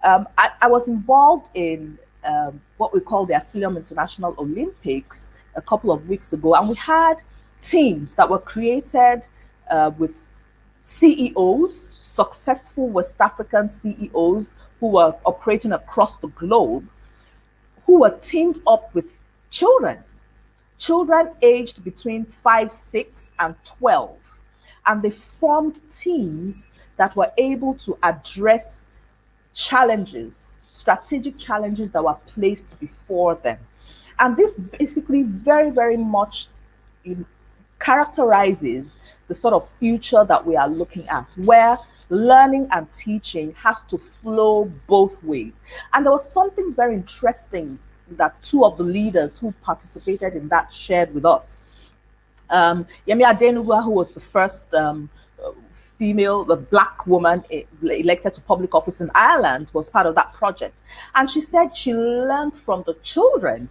I was involved in what we call the Asylum International Olympics a couple of weeks ago, and we had teams that were created with CEOs, successful West African CEOs who were operating across the globe, who were teamed up with children aged between 5, 6, and 12. And they formed teams that were able to address challenges, strategic challenges that were placed before them. And this basically very, very much characterizes the sort of future that we are looking at, where learning and teaching has to flow both ways. And there was something very interesting that two of the leaders who participated in that shared with us. Yemi Adenuga, who was the first female, the Black woman elected to public office in Ireland, was part of that project. And she said she learned from the children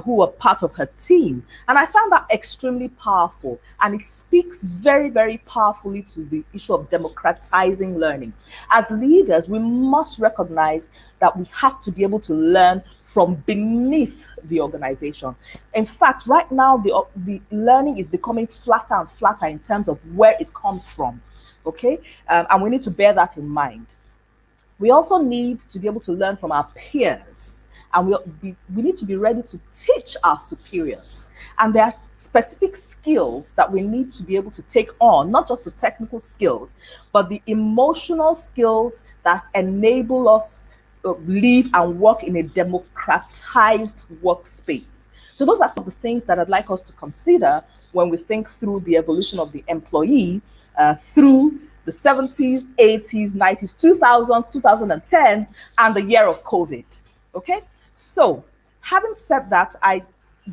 who were part of her team. And I found that extremely powerful. And it speaks very, very powerfully to the issue of democratizing learning. As leaders, we must recognize that we have to be able to learn from beneath the organization. In fact, right now, the learning is becoming flatter and flatter in terms of where it comes from. Okay? And we need to bear that in mind. We also need to be able to learn from our peers. And we need to be ready to teach our superiors. And there are specific skills that we need to be able to take on, not just the technical skills, but the emotional skills that enable us to live and work in a democratized workspace. So those are some of the things that I'd like us to consider when we think through the evolution of the employee through the 70s, 80s, 90s, 2000s, 2010s, and the year of COVID. Okay? So, having said that, I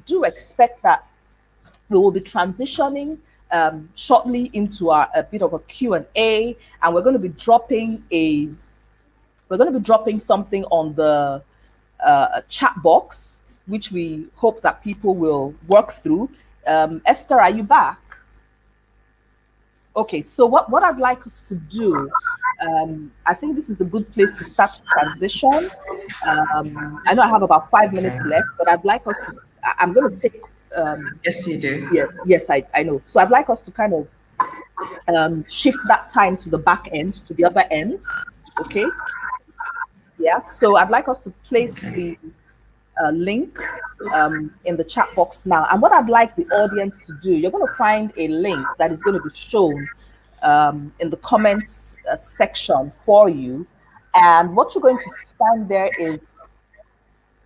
do expect that we will be transitioning shortly into a bit of a Q&A, and we're going to be dropping something on the chat box, which we hope that people will work through. Esther, are you back? Okay, so what I'd like us to do, I think this is a good place to start to transition. I know I have about 5 minutes left, but I'd like us to, I'm going to take Yes, you do. Yeah, yes, I know. So I'd like us to kind of shift that time to the back end, to the other end. Okay. Yeah. So I'd like us to place the link in the chat box now. And what I'd like the audience to do, you're going to find a link that is going to be shown in the comments section for you. And what you're going to find there is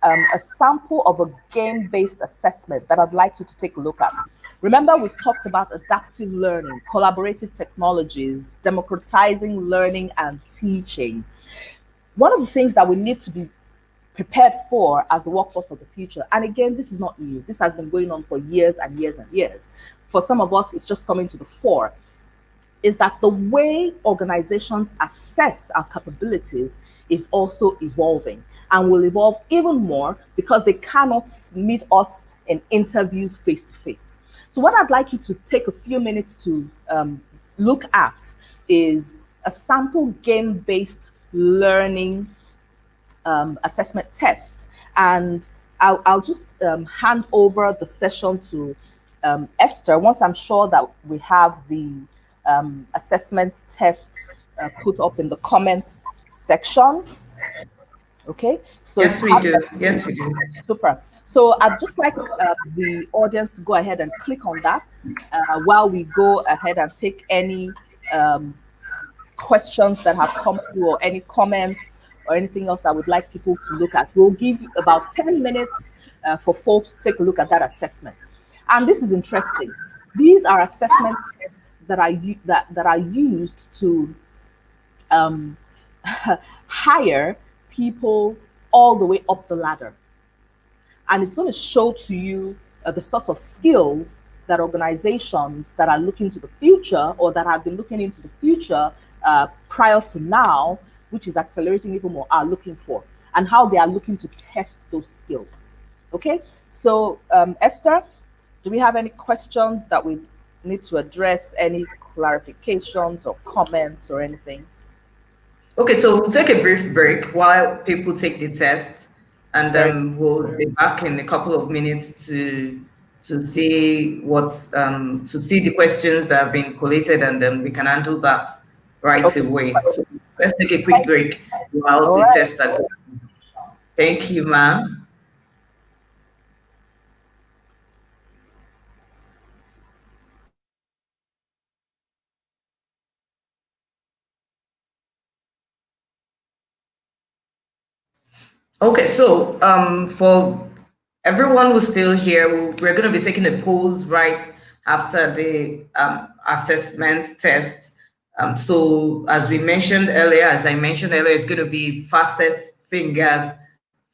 a sample of a game-based assessment that I'd like you to take a look at. Remember, we've talked about adaptive learning, collaborative technologies, democratizing learning and teaching. One of the things that we need to be prepared for as the workforce of the future, and again, this is not new, this has been going on for years and years and years. For some of us, it's just coming to the fore, is that the way organizations assess our capabilities is also evolving and will evolve even more because they cannot meet us in interviews face to face. So what I'd like you to take a few minutes to look at is a sample game-based learning assessment test. And I'll just hand over the session to Esther once I'm sure that we have the assessment test put up in the comments section. Okay. So yes, we do. Yes, we do. Super. So I'd just like the audience to go ahead and click on that while we go ahead and take any questions that have come through or any comments or anything else I would like people to look at. We'll give you about 10 minutes for folks to take a look at that assessment. And this is interesting. These are assessment tests that are used to hire people all the way up the ladder. And it's going to show to you the sorts of skills that organizations that are looking to the future or that have been looking into the future prior to now, which is accelerating even more, are looking for, and how they are looking to test those skills. Okay, so Esther, do we have any questions that we need to address, any clarifications or comments or anything? Okay, so we'll take a brief break while people take the test, and then we'll be back in a couple of minutes to see what's to see the questions that have been collated, and then we can handle that right away. So let's take a quick break while the tests are going. Thank you, ma'am. Okay, so for everyone who's still here, we're going to be taking a pause right after the assessment test. So as I mentioned earlier, it's going to be fastest fingers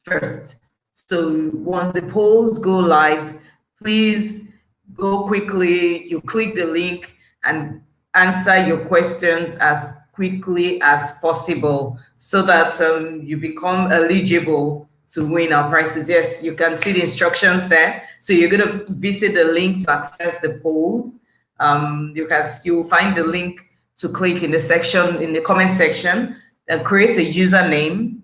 first. So once the polls go live, please go quickly, you click the link and answer your questions as quickly as possible so that you become eligible to win our prizes. Yes, you can see the instructions there. So you're going to visit the link to access the polls. You'll find the link to click in the section, in the comment section, and create a username.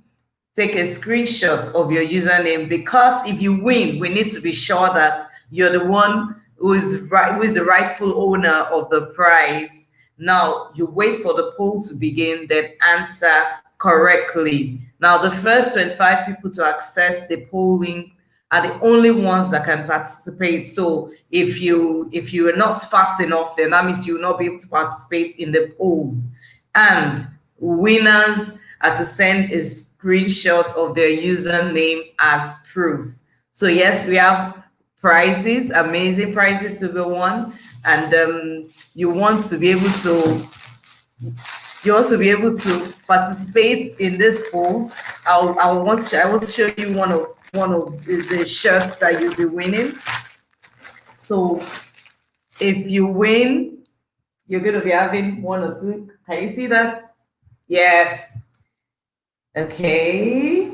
Take a screenshot of your username, because if you win, we need to be sure that you're the one who is the rightful owner of the prize. Now you wait for the poll to begin, then answer correctly. Now the first 25 people to access the polling are the only ones that can participate. So if you are not fast enough, then that means you will not be able to participate in the polls. And winners are to send a screenshot of their username as proof. So yes, we have prizes, amazing prizes to be won, and you want to be able to participate in this poll. I want to show you one of the shirts that you'll be winning. So if you win, you're going to be having one or two. Can you see that? Yes. Okay.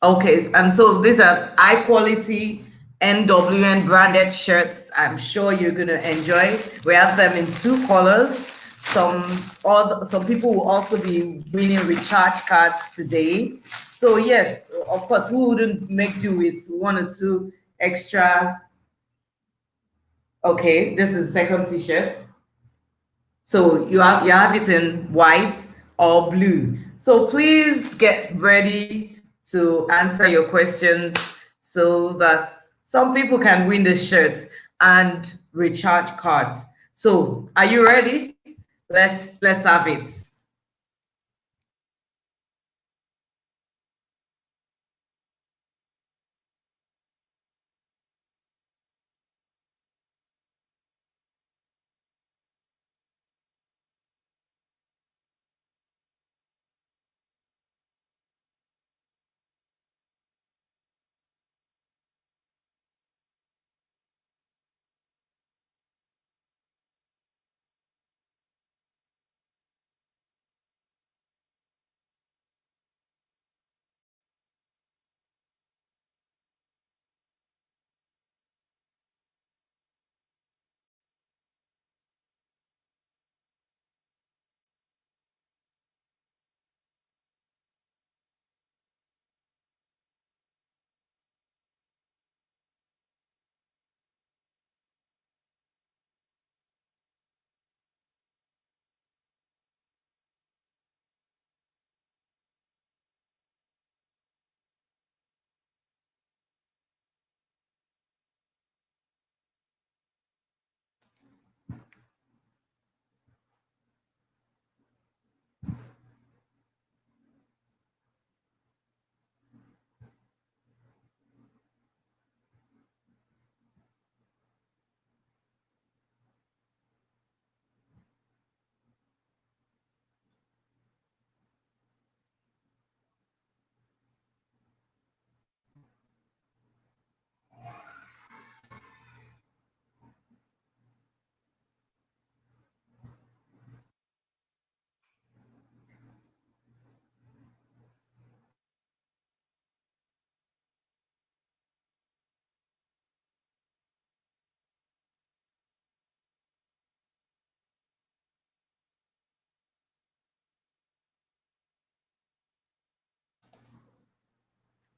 And so these are high quality NWN branded shirts. I'm sure you're going to enjoy. We have them in 2 colors. Some people will also be winning recharge cards today. So yes, of course, who wouldn't make do with 1 or 2 extra Okay, this is the second t-shirt. So you have it in white or blue. So please get ready to answer your questions so that some people can win the shirt and recharge cards. So are you ready? Let's have it.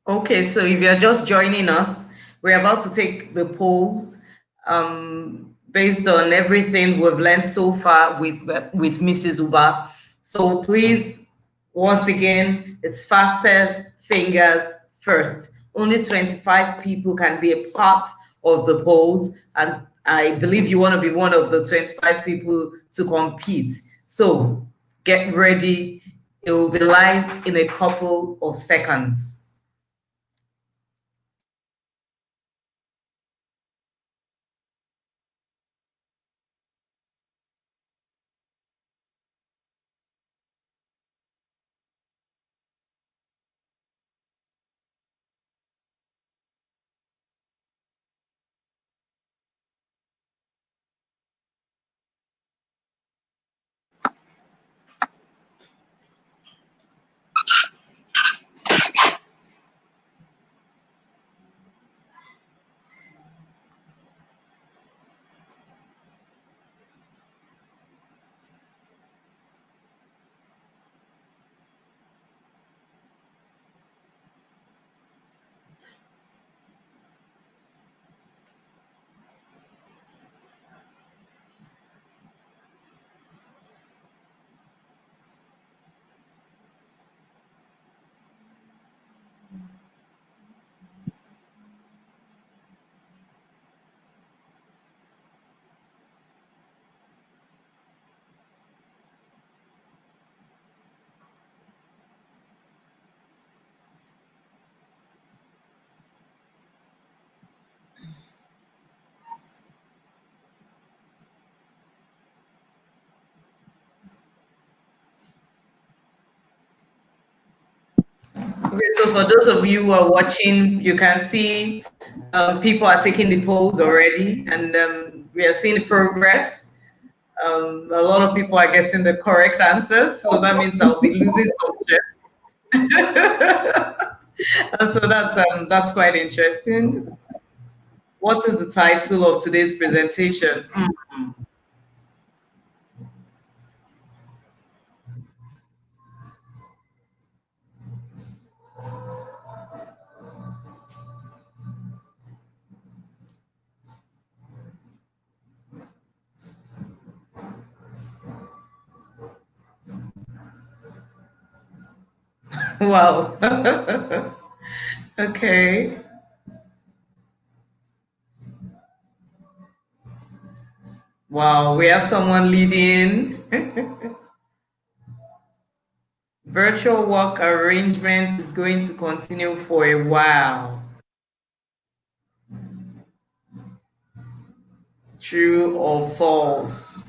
Okay, so if you're just joining us, we're about to take the polls based on everything we've learned so far with Mrs. Uba. So please, once again, it's fastest fingers first. Only 25 people can be a part of the polls, and I believe you want to be one of the 25 people to compete. So get ready. It will be live in a couple of seconds. Okay, so for those of you who are watching, you can see people are taking the polls already, and we are seeing progress. A lot of people are getting the correct answers, so that means I'll be losing some shares. So that's quite interesting. What is the title of today's presentation? Wow. Okay. Wow, we have someone leading. Virtual work arrangements is going to continue for a while. True or false?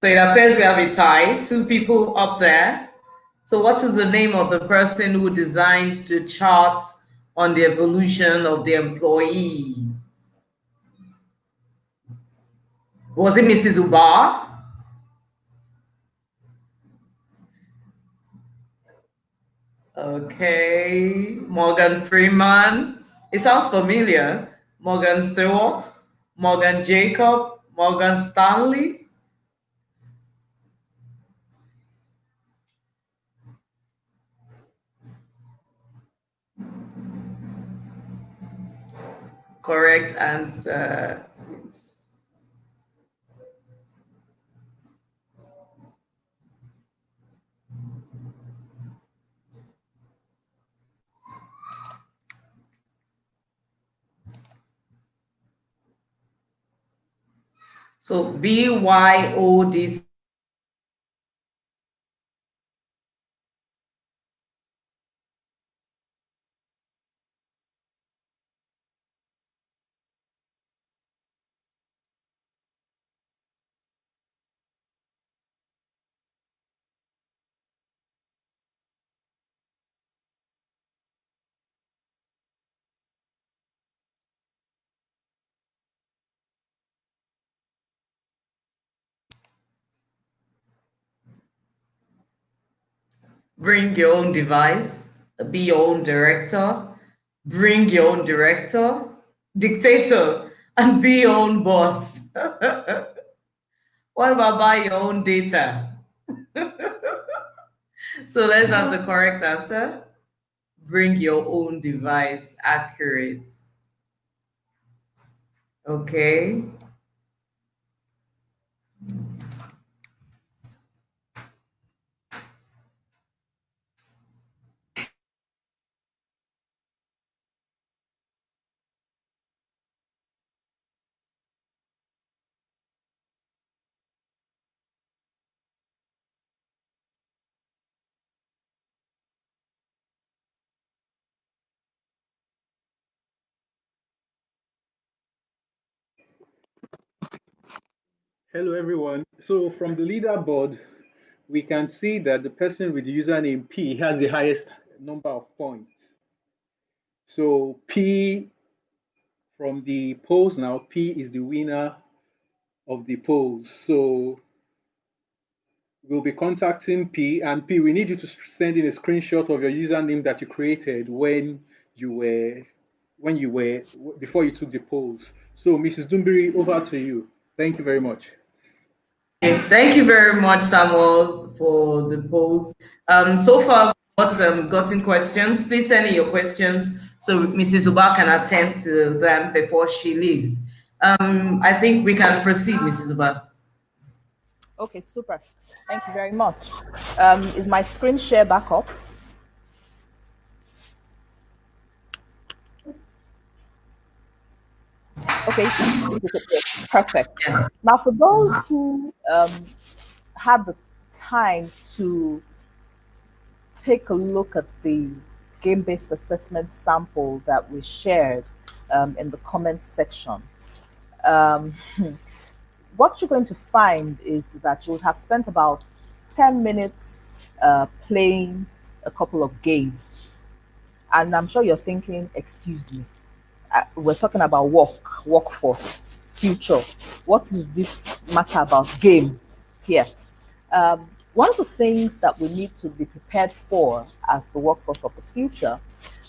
So it appears we have a tie, two people up there. So what is the name of the person who designed the charts on the evolution of the employee? Was it Mrs. Ubar? Okay, Morgan Freeman. It sounds familiar. Morgan Stewart, Morgan Jacob, Morgan Stanley. Correct answer. So BYOD. Bring your own device, be your own director, bring your own director, dictator, and be your own boss. What about buy your own data? So let's have the correct answer. Bring your own device, accurate. Okay. Hello, everyone. So from the leaderboard, we can see that the person with the username P has the highest number of points. So P, from the polls now, P is the winner of the polls. So we'll be contacting P, and P, we need you to send in a screenshot of your username that you created before you took the polls. So Mrs. Dumbiri, over to you. Thank you very much. Thank you very much, Samuel, for the polls. So far, we've gotten questions. Please send in your questions so Mrs. Uba can attend to them before she leaves. I think we can proceed, Mrs. Uba. Okay, super. Thank you very much. Is my screen share back up? Okay, perfect. Now, for those who had the time to take a look at the game-based assessment sample that we shared in the comments section, what you're going to find is that you would have spent about 10 minutes playing a couple of games. And I'm sure you're thinking, excuse me, we're talking about workforce, future. What is this matter about game here? One of the things that we need to be prepared for as the workforce of the future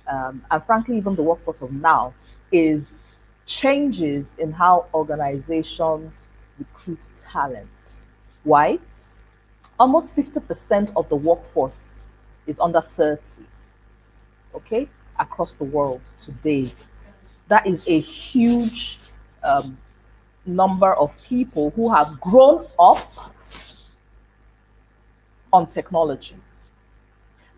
and frankly, even the workforce of now, is changes in how organizations recruit talent. Why? Almost 50% of the workforce is under 30, okay, across the world today. That is a huge number of people who have grown up on technology.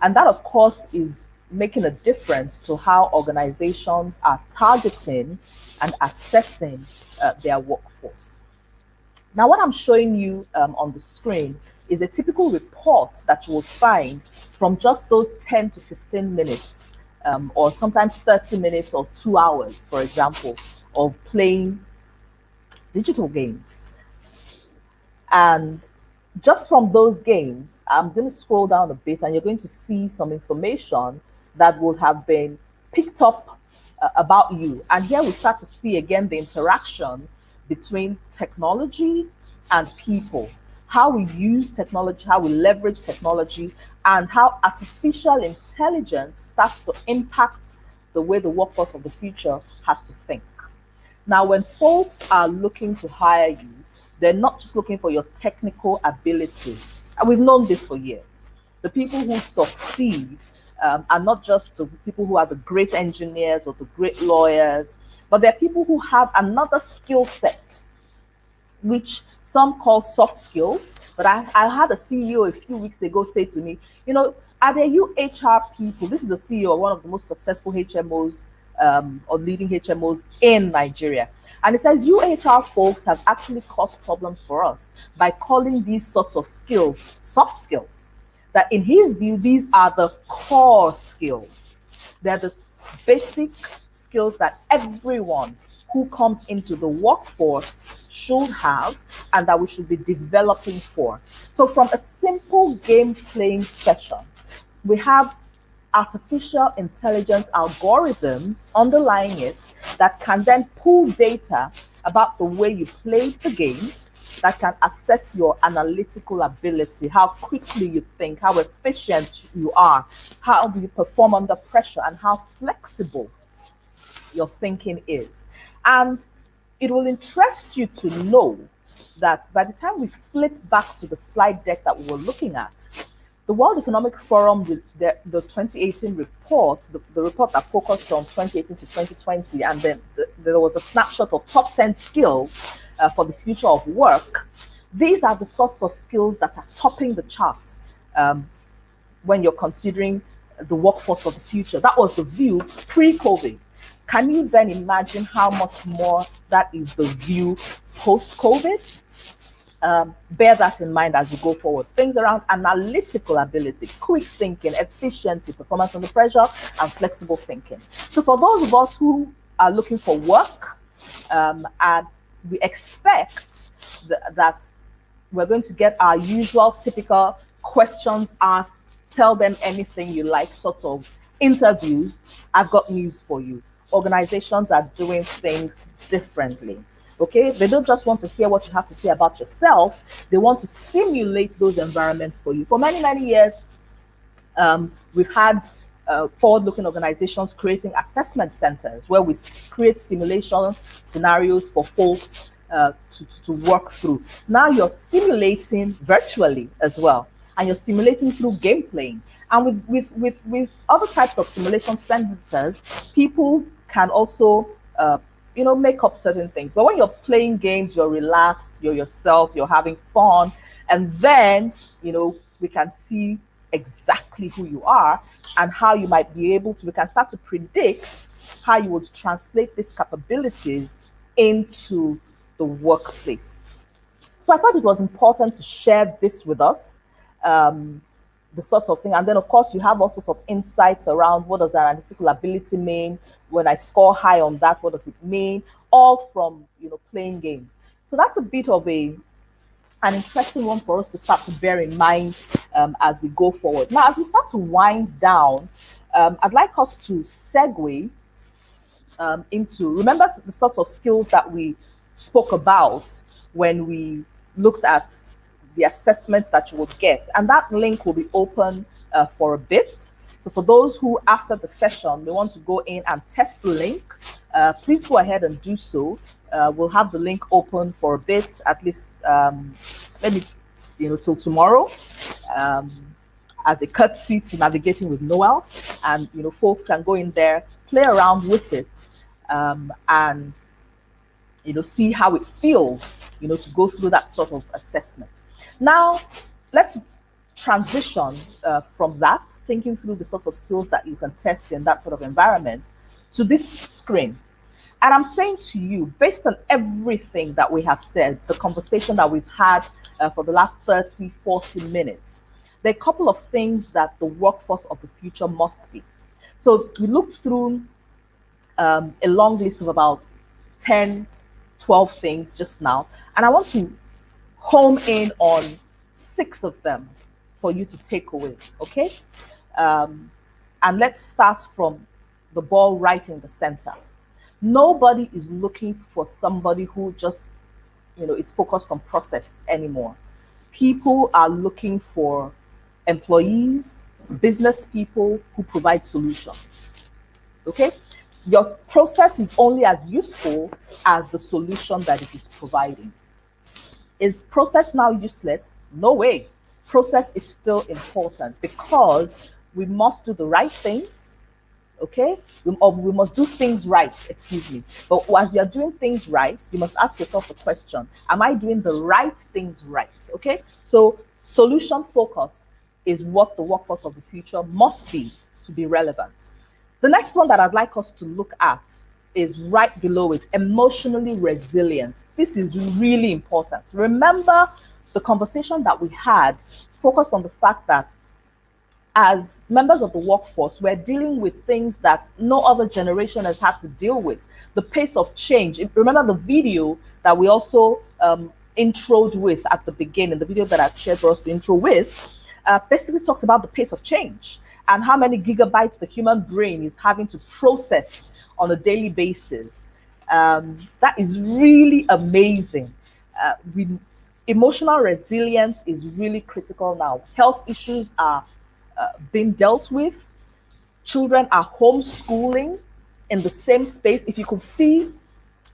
And that, of course, is making a difference to how organizations are targeting and assessing their workforce. Now, what I'm showing you on the screen is a typical report that you will find from just those 10 to 15 minutes, or sometimes 30 minutes or 2 hours, for example, of playing digital games. And just from those games, I'm going to scroll down a bit and you're going to see some information that will have been picked up about you. And here we start to see again the interaction between technology and people, how we use technology, how we leverage technology, and how artificial intelligence starts to impact the way the workforce of the future has to think. Now, when folks are looking to hire you, they're not just looking for your technical abilities. And we've known this for years. The people who succeed are not just the people who are the great engineers or the great lawyers, but they're people who have another skill set, which some call soft skills. But I had a CEO a few weeks ago say to me, you know, are there you HR people? This is a CEO of one of the most successful HMOs or leading HMOs in Nigeria. And it says, you HR folks have actually caused problems for us by calling these sorts of skills soft skills. That in his view, these are the core skills. They're the basic skills that everyone who comes into the workforce should have and that we should be developing for. So from a simple game playing session, we have artificial intelligence algorithms underlying it that can then pull data about the way you played the games, that can assess your analytical ability, how quickly you think, how efficient you are, how you perform under pressure, and how flexible your thinking is. And it will interest you to know that by the time we flip back to the slide deck that we were looking at, the World Economic Forum, the 2018 report, the report that focused on 2018 to 2020, and then there was a snapshot of top 10 skills for the future of work. These are the sorts of skills that are topping the charts when you're considering the workforce of the future. That was the view pre-COVID. Can you then imagine how much more that is the view post-COVID? Bear that in mind as we go forward. Things around analytical ability, quick thinking, efficiency, performance under pressure, and flexible thinking. So for those of us who are looking for work, and we expect that we're going to get our usual typical questions asked, tell them anything you like sort of interviews, I've got news for you. Organizations are doing things differently. Okay, they don't just want to hear what you have to say about yourself. They want to simulate those environments for you. For many, many years, we've had forward-looking organizations creating assessment centers where we create simulation scenarios for folks to work through. Now you're simulating virtually as well, and you're simulating through game playing. And with other types of simulation centers, people can also make up certain things. But when you're playing games, you're relaxed, you're yourself, you're having fun. And then, we can see exactly who you are and how you might be able to, we can start to predict how you would translate these capabilities into the workplace. So I thought it was important to share this with us, the sorts of thing. And then, of course, you have all sorts of insights around what does analytical ability mean? When I score high on that, what does it mean? All from, playing games. So that's a bit of an interesting one for us to start to bear in mind as we go forward. Now, as we start to wind down, I'd like us to segue into, remember the sorts of skills that we spoke about when we looked at the assessments that you would get. And that link will be open for a bit. So for those who, after the session, they want to go in and test the link, please go ahead and do so. We'll have the link open for a bit, at least maybe till tomorrow, as a courtesy to Navigating with Noel. And folks can go in there, play around with it, and see how it feels, to go through that sort of assessment. Now, let's transition from that, thinking through the sorts of skills that you can test in that sort of environment, to this screen. And I'm saying to you, based on everything that we have said, the conversation that we've had for the last 30, 40 minutes, there are a couple of things that the workforce of the future must be. So we looked through a long list of about 10, 12 things just now, and I want to home in on 6 of them for you to take away, okay? And let's start from the ball right in the center. Nobody is looking for somebody who just, is focused on process anymore. People are looking for employees, business people who provide solutions, okay? Your process is only as useful as the solution that it is providing. Is process now useless? No way. Process is still important because we must do the right things, okay? We must do things right, excuse me. But as you're doing things right, you must ask yourself the question, am I doing the right things right, okay? So solution focus is what the workforce of the future must be to be relevant. The next one that I'd like us to look at is right below it, emotionally resilient. This is really important. Remember the conversation that we had focused on the fact that as members of the workforce, we're dealing with things that no other generation has had to deal with. The pace of change. Remember the video that we also introed with at the beginning, the video that I shared for us to intro with, basically talks about the pace of change and how many gigabytes the human brain is having to process on a daily basis. That is really amazing. Emotional resilience is really critical now. Health issues are being dealt with. Children are homeschooling in the same space. If you could see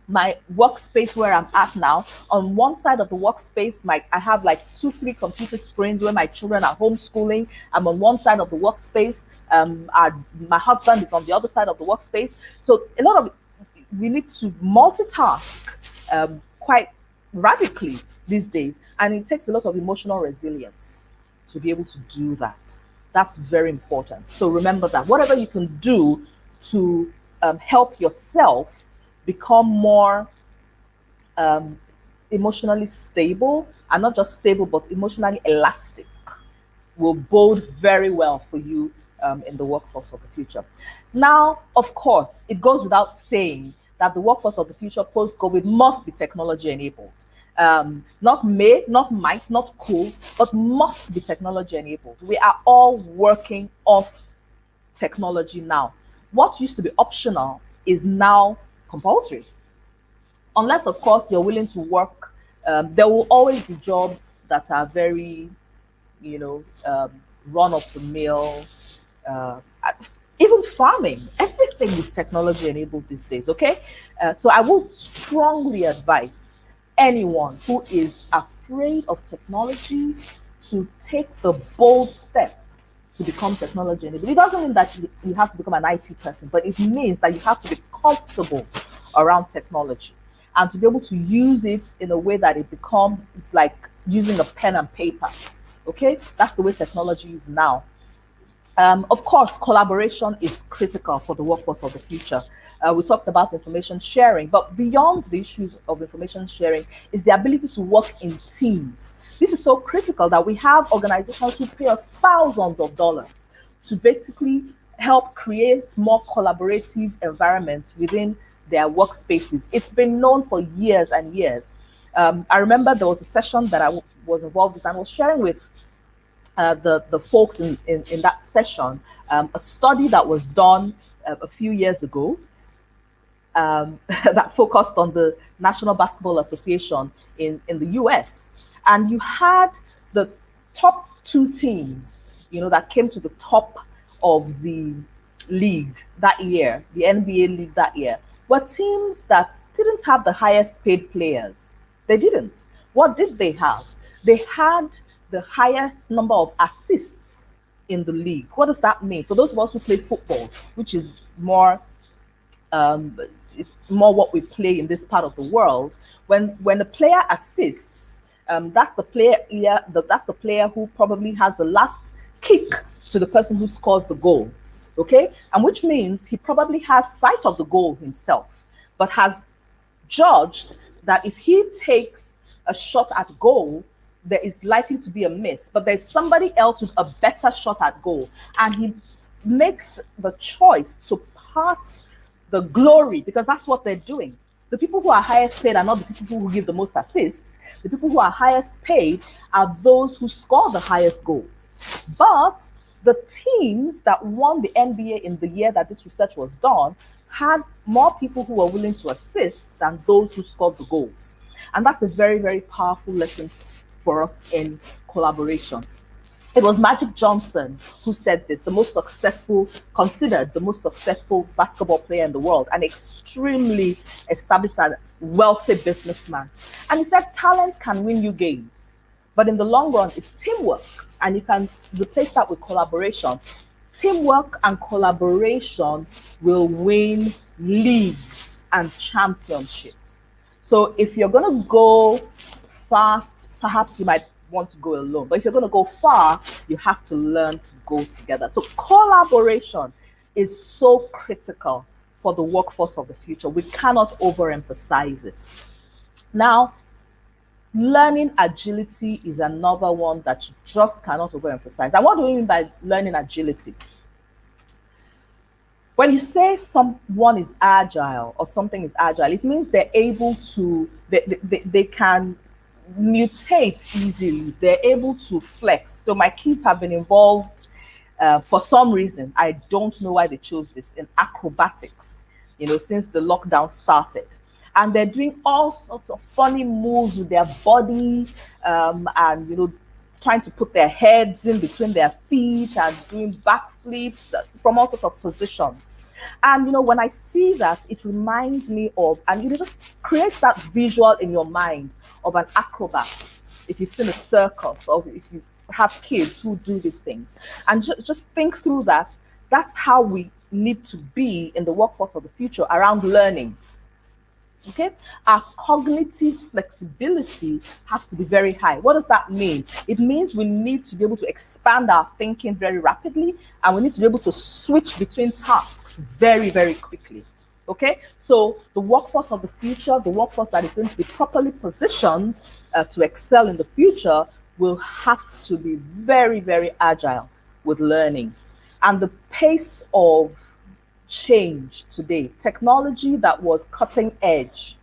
my workspace where I'm at now, on one side of the workspace, I have like 2-3 computer screens where my children are homeschooling. I'm on one side of the workspace. My husband is on the other side of the workspace. So we need to multitask quite radically these days. And it takes a lot of emotional resilience to be able to do that. That's very important. So remember that whatever you can do to help yourself become more emotionally stable, and not just stable, but emotionally elastic, will bode very well for you in the workforce of the future. Now, of course, it goes without saying that the workforce of the future post-COVID must be technology enabled. Not may, not might, not could, but must be technology enabled. We are all working off technology now. What used to be optional is now compulsory. Unless, of course, you're willing to work. There will always be jobs that are very, run-of-the-mill. Even farming, everything is technology enabled these days, okay? So I would strongly advise anyone who is afraid of technology to take the bold step to become technology enabled. It doesn't mean that you have to become an IT person, but it means that you have to be comfortable around technology and to be able to use it in a way that it's like using a pen and paper. Okay, that's the way technology is now. Of course, collaboration is critical for the workforce of the future. We talked about information sharing, but beyond the issues of information sharing is the ability to work in teams. This is so critical that we have organizations who pay us thousands of dollars to basically help create more collaborative environments within their workspaces. It's been known for years and years. I remember there was a session that I was involved with and was sharing with the folks in that session, a study that was done a few years ago that focused on the National Basketball Association in the US. And you had the top 2 teams, that came to the top of the league that year, the NBA league that year, were teams that didn't have the highest paid players. They didn't. What did they have? They had the highest number of assists in the league. What does that mean? For those of us who play football, which is more it's more what we play in this part of the world, when a player assists, that's the player who probably has the last kick to the person who scores the goal. Okay, and which means he probably has sight of the goal himself, but has judged that if he takes a shot at goal, there is likely to be a miss, but there's somebody else with a better shot at goal, and he makes the choice to pass the glory, because that's what they're doing. The people who are highest paid are not the people who give the most assists. The people who are highest paid are those who score the highest goals. But the teams that won the NBA in the year that this research was done had more people who were willing to assist than those who scored the goals. And that's a very, very powerful lesson for us in collaboration. It was Magic Johnson who said this, considered the most successful basketball player in the world, an extremely established and wealthy businessman. And he said, talent can win you games, but in the long run, it's teamwork. And you can replace that with collaboration. Teamwork and collaboration will win leagues and championships. So if you're going to go fast, perhaps you might want to go alone. But if you're going to go far, you have to learn to go together. So collaboration is so critical for the workforce of the future. We cannot overemphasize it. Now, learning agility is another one that you just cannot overemphasize. And what do we mean by learning agility? When you say someone is agile or something is agile, it means they're able to, they can mutate easily. They're able to flex. So my kids have been involved for some reason. I don't know why they chose this, in acrobatics, since the lockdown started. And they're doing all sorts of funny moves with their body, and trying to put their heads in between their feet and doing backflips from all sorts of positions. And when I see that, it reminds me of, and just creates that visual in your mind of an acrobat. If you've seen a circus, or if you have kids who do these things, and just think through that. That's how we need to be in the workforce of the future around learning. Okay, our cognitive flexibility has to be very high. What does that mean? It means we need to be able to expand our thinking very rapidly, and we need to be able to switch between tasks very, very quickly. Okay, so the workforce of the future, the workforce that is going to be properly positioned to excel in the future, will have to be very, very agile with learning. And the pace of change today, technology that was cutting edge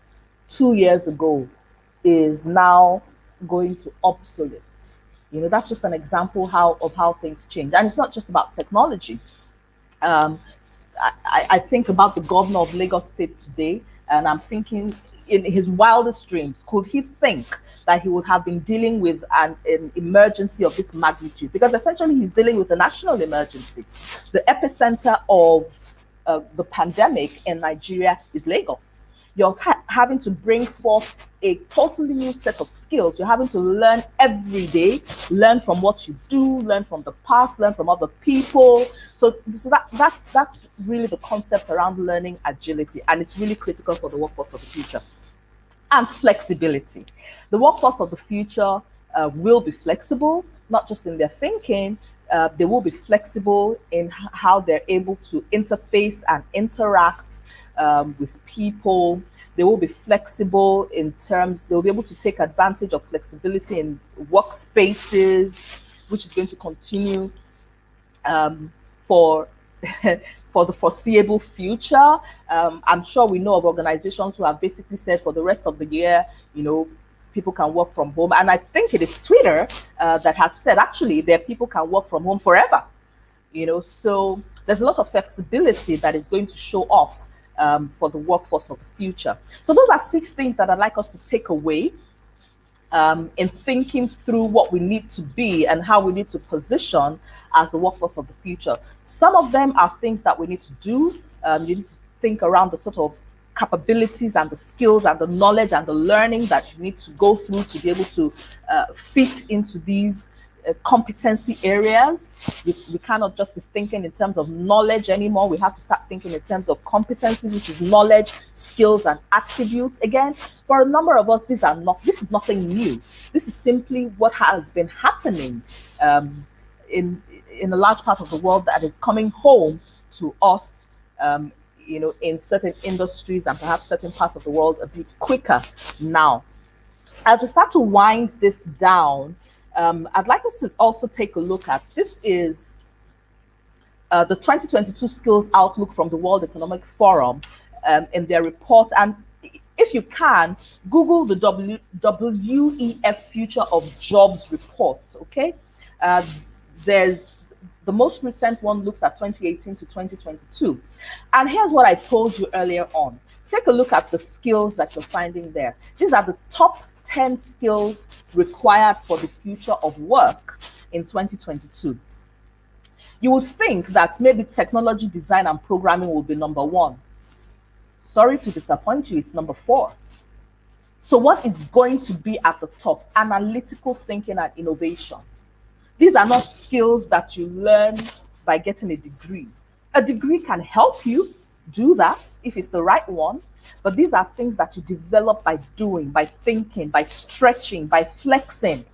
2 years ago is now going to obsolete. That's just an example of how things change. And it's not just about technology. I think about the governor of Lagos State today, and I'm thinking, in his wildest dreams, could he think that he would have been dealing with an emergency of this magnitude? Because essentially he's dealing with a national emergency. The epicenter of the pandemic in Nigeria is Lagos. You're having to bring forth a totally new set of skills. You're having to learn every day, learn from what you do, learn from the past, learn from other people. So that's really the concept around learning agility, and it's really critical for the workforce of the future. And flexibility. The workforce of the future will be flexible, not just in their thinking. They will be flexible in how they're able to interface and interact with people. They will be flexible in terms, they'll be able to take advantage of flexibility in workspaces, which is going to continue for the foreseeable future. I'm sure we know of organizations who have basically said for the rest of the year, people can work from home. And I think it is Twitter that has said, actually, that people can work from home forever. So there's a lot of flexibility that is going to show up for the workforce of the future. So those are 6 things that I'd like us to take away in thinking through what we need to be and how we need to position as the workforce of the future. Some of them are things that we need to do. You need to think around the sort of capabilities and the skills and the knowledge and the learning that you need to go through to be able to fit into these competency areas. We cannot just be thinking in terms of knowledge anymore. We have to start thinking in terms of competencies, which is knowledge, skills, and attributes. Again, for a number of us, this is nothing new. This is simply what has been happening in a large part of the world that is coming home to us, in certain industries and perhaps certain parts of the world a bit quicker now. As we start to wind this down, I'd like us to also take a look at, this is the 2022 Skills Outlook from the World Economic Forum in their report. And if you can, Google the WEF Future of Jobs report, okay? There's the most recent one looks at 2018 to 2022. And here's what I told you earlier on. Take a look at the skills that you're finding there. These are the top 10 skills required for the future of work in 2022. You would think that maybe technology design and programming will be number 1. Sorry to disappoint you, it's number 4. So what is going to be at the top? Analytical thinking and innovation. These are not skills that you learn by getting a degree. A degree can help you do that if it's the right one, but these are things that you develop by doing, by thinking, by stretching, by flexing.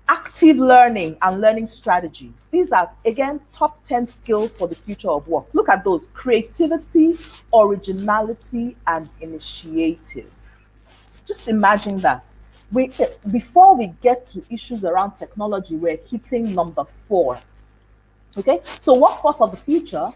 Active learning and learning strategies. These are, again, top 10 skills for the future of work. Look at those: creativity, originality, and initiative. Just imagine that. Before we get to issues around technology, we're hitting number 4. Okay, so workforce of the future,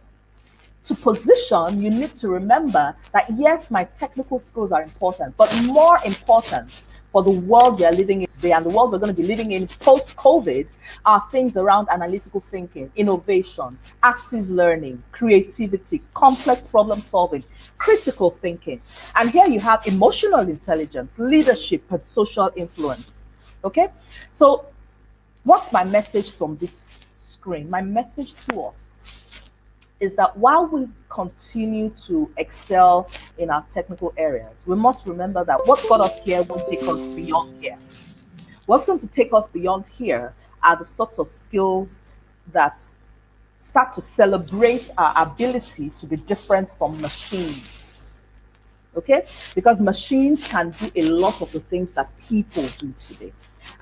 to position, you need to remember that yes, my technical skills are important, but more important for the world we are living in today and the world we're going to be living in post-COVID are things around analytical thinking, innovation, active learning, creativity, complex problem solving, critical thinking. And here you have emotional intelligence, leadership, and social influence. Okay, so what's my message from this screen? My message to us is that while we continue to excel in our technical areas, we must remember that what got us here won't take us beyond here. What's going to take us beyond here are the sorts of skills that start to celebrate our ability to be different from machines. Okay? Because machines can do a lot of the things that people do today.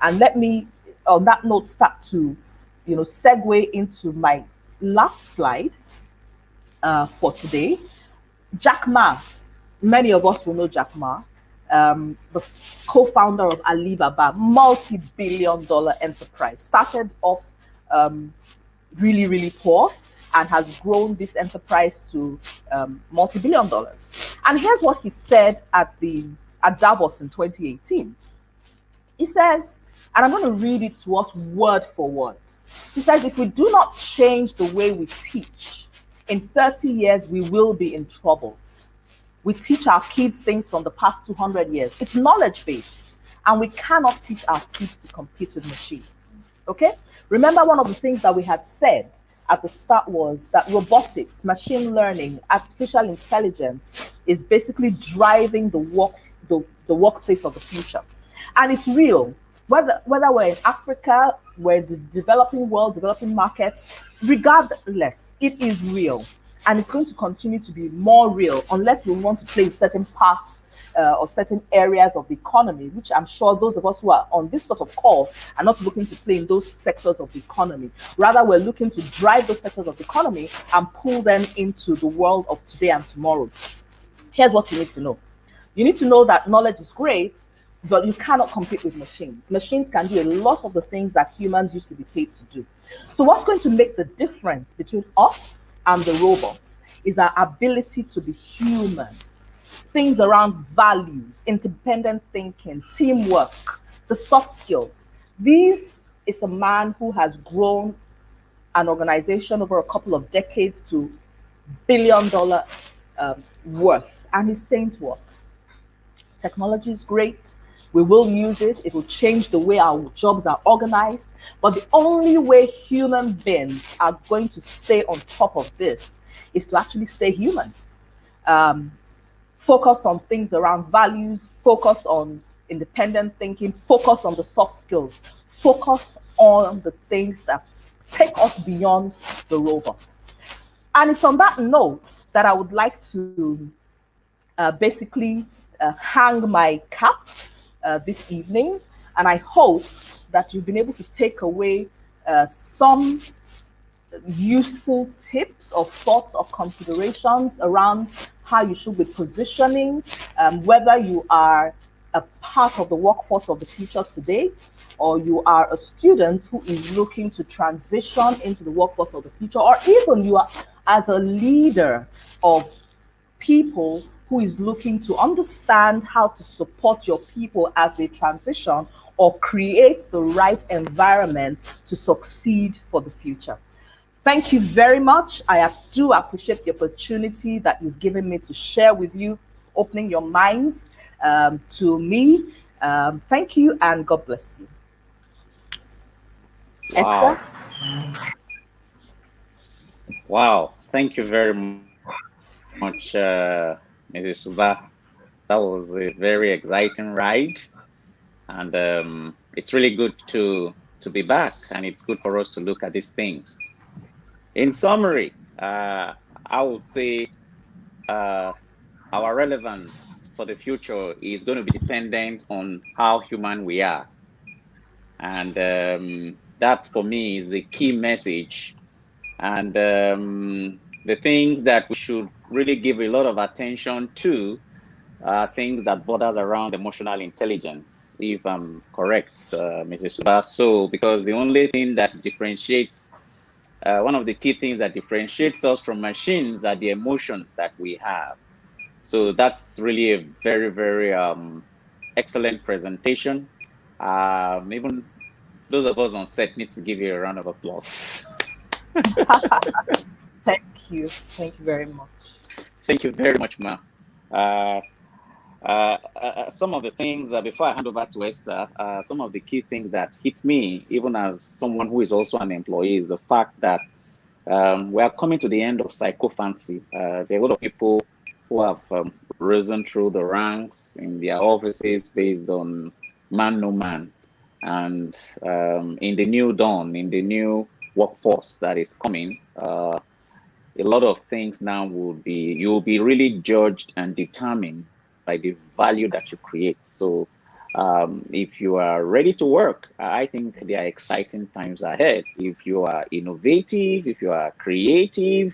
And let me, on that note, start to, segue into my last slide. For today, Jack Ma, many of us will know Jack Ma, the co-founder of Alibaba, multi-billion-dollar enterprise, started off really, really poor and has grown this enterprise to multi-billion dollars. And here's what he said at Davos in 2018. He says, and I'm going to read it to us word for word. He says, if we do not change the way we teach, in 30 years, we will be in trouble. We teach our kids things from the past 200 years. It's knowledge-based, and we cannot teach our kids to compete with machines, okay? Remember, one of the things that we had said at the start was that robotics, machine learning, artificial intelligence is basically driving the workplace of the future. And it's real. Whether we're in Africa, we're in the developing world, developing markets, regardless, it is real. And it's going to continue to be more real unless we want to play in certain parts or certain areas of the economy, which I'm sure those of us who are on this sort of call are not looking to play in those sectors of the economy. Rather, we're looking to drive those sectors of the economy and pull them into the world of today and tomorrow. Here's what you need to know. You need to know that knowledge is great, but you cannot compete with machines. Machines can do a lot of the things that humans used to be paid to do. So what's going to make the difference between us and the robots is our ability to be human. Things around values, independent thinking, teamwork, the soft skills. This is a man who has grown an organization over a couple of decades to billion-dollar worth. And he's saying to us, technology is great, We will use it. It will change the way our jobs are organized. But the only way human beings are going to stay on top of this is to actually stay human. Focus on things around values, focus on independent thinking, focus on the soft skills, focus on the things that take us beyond the robot. And it's on that note that I would like to basically hang my cap this evening. And I hope that you've been able to take away some useful tips or thoughts or considerations around how you should be positioning, whether you are a part of the workforce of the future today, or you are a student who is looking to transition into the workforce of the future, or even you are as a leader of people who is looking to understand how to support your people as they transition or create the right environment to succeed for the future. Thank you very much. I do appreciate the opportunity that you've given me to share with you, opening your minds to me. Thank you and God bless you. Wow. Wow. Thank you very much, Mrs. Suba. That was a very exciting ride. And it's really good to be back. And it's good for us to look at these things. In summary, I would say our relevance for the future is going to be dependent on how human we are. And that, for me, is the key message. And the things that we should really give a lot of attention to are things that borders around emotional intelligence, if I'm correct, Mrs. Suba. So, because the only thing that differentiates one of the key things that differentiates us from machines are the emotions that we have. So that's really a very, very excellent presentation. Even those of us on set need to give you a round of applause. Thank you. Thank you very much. Thank you very much, ma'am. Some of the things, before I hand over to Esther, some of the key things that hit me, even as someone who is also an employee, is the fact that we are coming to the end of psychophancy. There are a lot of people who have risen through the ranks in their offices based on man no man. And in the new dawn, in the new workforce that is coming, a lot of things now you'll be really judged and determined by the value that you create. So if you are ready to work, I think there are exciting times ahead. If you are innovative, if you are creative,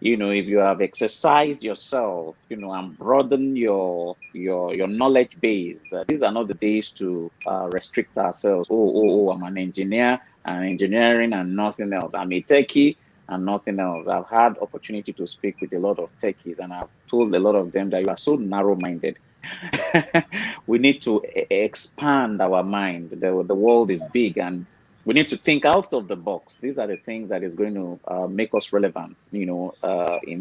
if you have exercised yourself, and broaden your knowledge base, these are not the days to restrict ourselves. Oh, I'm an engineer and engineering and nothing else. I'm a techie and nothing else. I've had opportunity to speak with a lot of techies, and I've told a lot of them that you are so narrow-minded. We need to expand our mind. The world is big, and we need to think out of the box. These are the things that is going to make us relevant, in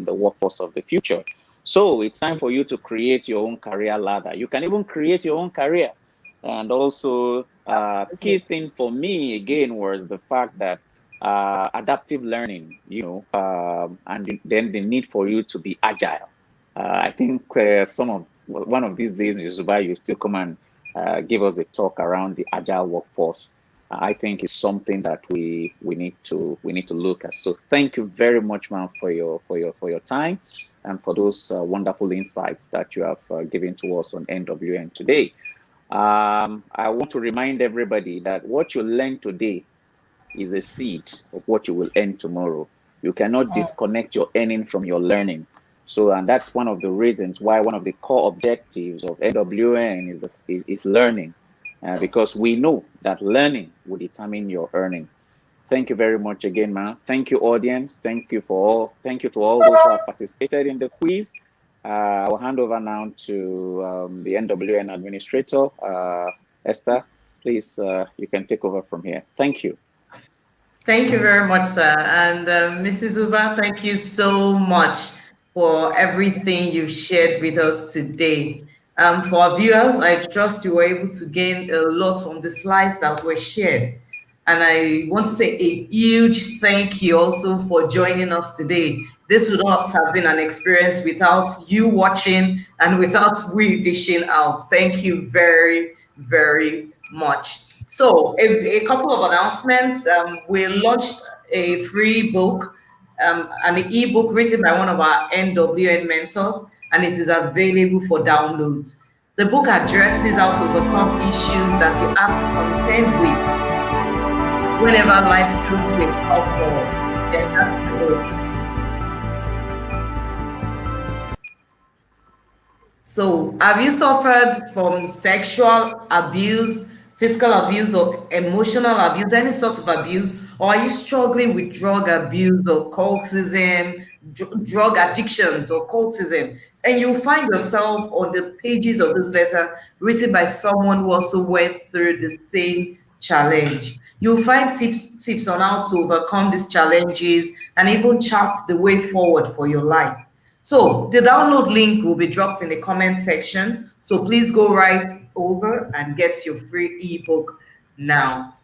the workforce of the future. So it's time for you to create your own career ladder. You can even create your own career. And also, key thing for me, again, was the fact that adaptive learning, and then the need for you to be agile. I think one of these days, Mr. Zubai, you still come and give us a talk around the agile workforce. I think it's something that we need to look at. So thank you very much, ma'am, for your time and for those wonderful insights that you have given to us on NWN today. I want to remind everybody that what you learn today is a seed of what you will earn tomorrow. You cannot disconnect your earning from your learning. So, and that's one of the reasons why one of the core objectives of NWN is learning, because we know that learning will determine your earning. Thank you very much again, ma'am. Thank you, audience. Thank you to all those who have participated in the quiz. I'll hand over now to the NWN administrator, Esther. Please, you can take over from here. Thank you. Thank you very much, sir. And Mrs. Uba, thank you so much for everything you've shared with us today. For our viewers, I trust you were able to gain a lot from the slides that were shared. And I want to say a huge thank you also for joining us today. This would not have been an experience without you watching and without we dishing out. Thank you very, very much. So a couple of announcements. We launched a free book, an ebook written by one of our NWN mentors, and it is available for download. The book addresses how to overcome issues that you have to contend with whenever life throws you a curveball. Yes, that's the book. So, have you suffered from sexual abuse, physical abuse, or emotional abuse, any sort of abuse? Or are you struggling with drug abuse or cultism, drug addictions or cultism? And you'll find yourself on the pages of this letter written by someone who also went through the same challenge. You'll find tips on how to overcome these challenges and even chart the way forward for your life. So the download link will be dropped in the comment section. So please go right over and get your free ebook now.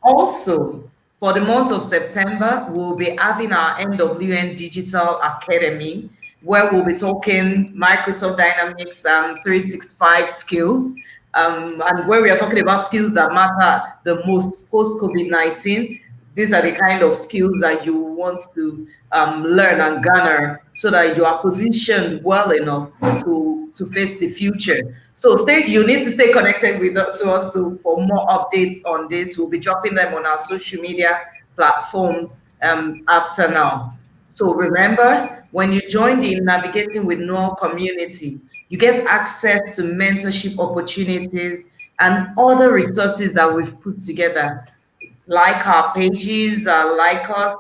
Also, for the month of September, we'll be having our NWN Digital Academy, where we'll be talking Microsoft Dynamics 365 skills. And where we are talking about skills that matter the most post-COVID-19, these are the kind of skills that you want to learn and garner so that you are positioned well enough to face the future. So you need to stay connected to us for more updates on this. We'll be dropping them on our social media platforms after now. So remember, when you join the Navigating with Noel community, you get access to mentorship opportunities and other resources that we've put together. Like our pages, like us,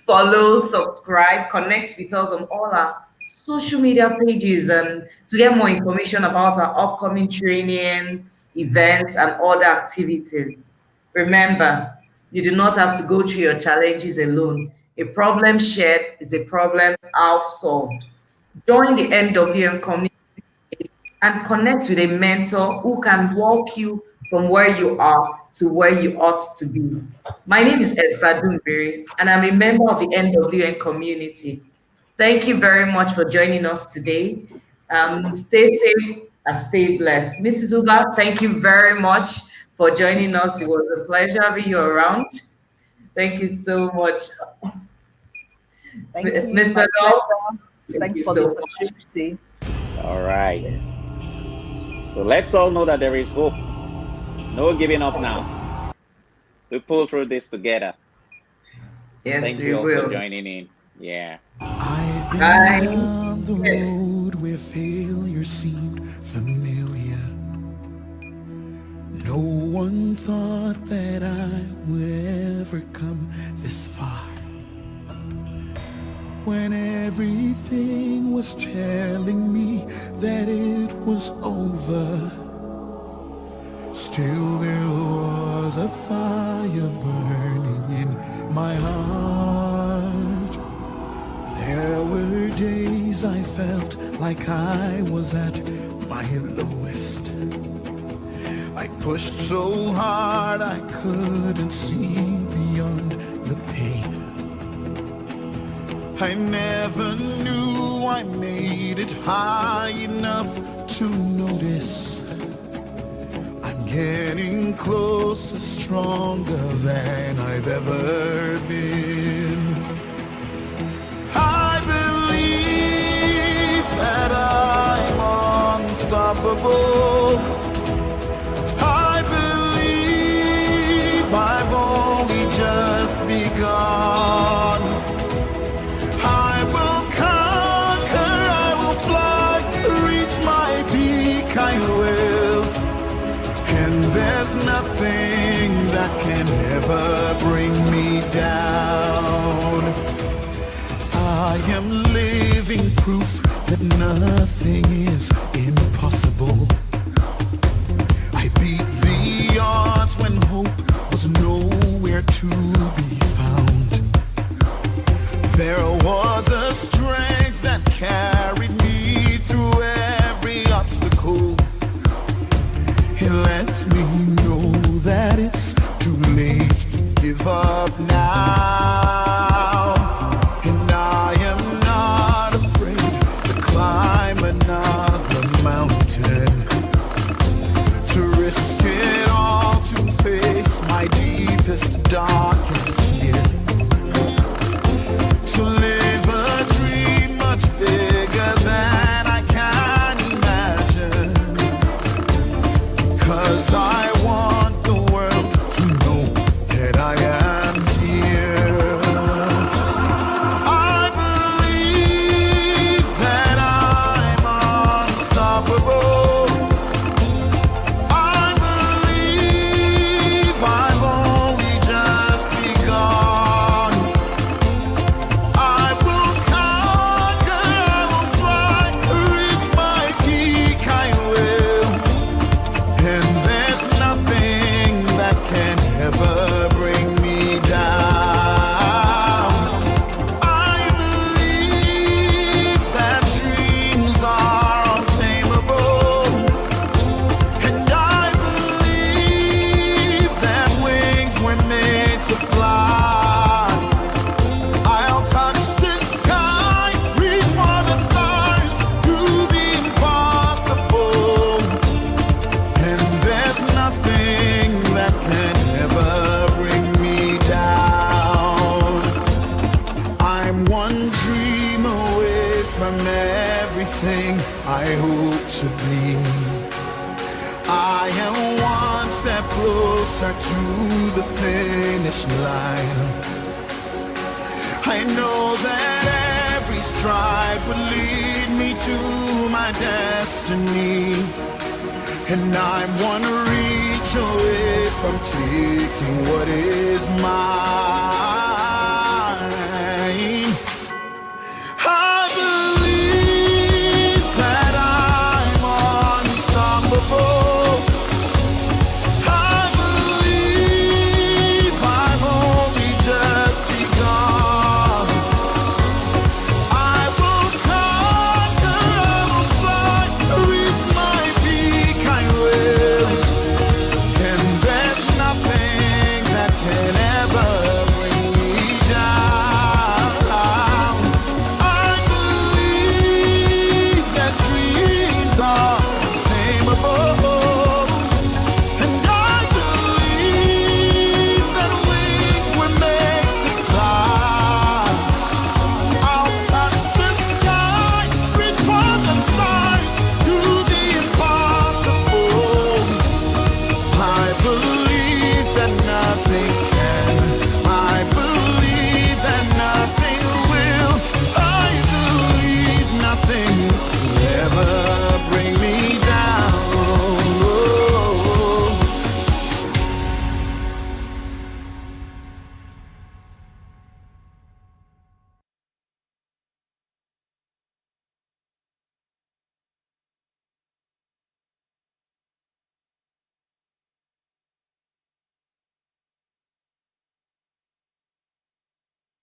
follow, subscribe, connect with us on all our social media pages, and to get more information about our upcoming training, events, and other activities. Remember, you do not have to go through your challenges alone. A problem shared is a problem half solved. Join the NWN community and connect with a mentor who can walk you from where you are to where you ought to be. My name is Esther Dumbiri, and I'm a member of the NWN community. Thank you very much for joining us today. Stay safe and stay blessed. Mrs. Uba, thank you very much for joining us. It was a pleasure having you around. Thank you so much. Thank you, Mr. Dog. Thanks for the opportunity. All right. So let's all know that there is hope. No giving up now. We pull through this together. Yes, Thank we you all will. for joining in. Yeah. I've been Bye. on the road where failure seemed familiar. No one thought that I would ever come this far. When everything was telling me that it was over, still there was a fire burning in my heart. There were days I felt like I was at my lowest. I pushed so hard I couldn't see beyond the pain. I never knew I made it high enough to notice I'm getting closer, stronger than I've ever been. I believe that I'm unstoppable. I believe I've only just begun. I will conquer, I will fly, reach my peak, I will. And there's nothing that can ever bring me down. I am living proof that nothing is impossible. I beat the odds when hope was nowhere to be found. There was a strength that carried me through every obstacle. give up now, and I am not afraid to climb another mountain, to risk it all, to face my deepest, darkest fear, to live a dream much bigger than I can imagine, because I want the world to know that I am here. I believe that I'm unstoppable. I believe I've only just begun. I will conquer, I will fly, reach my peak, I will. And there's nothing that can ever bring me down. I believe that dreams are untamable, and I believe that wings were made to fly. I'll touch the sky, reach for the stars, do the impossible. And there's nothing that can ever bring me down. I'm one dream away from everything I hope to be. I am one step closer to the finish line. I know that every stride will lead me to my destiny, and I'm one reach away from taking what is mine.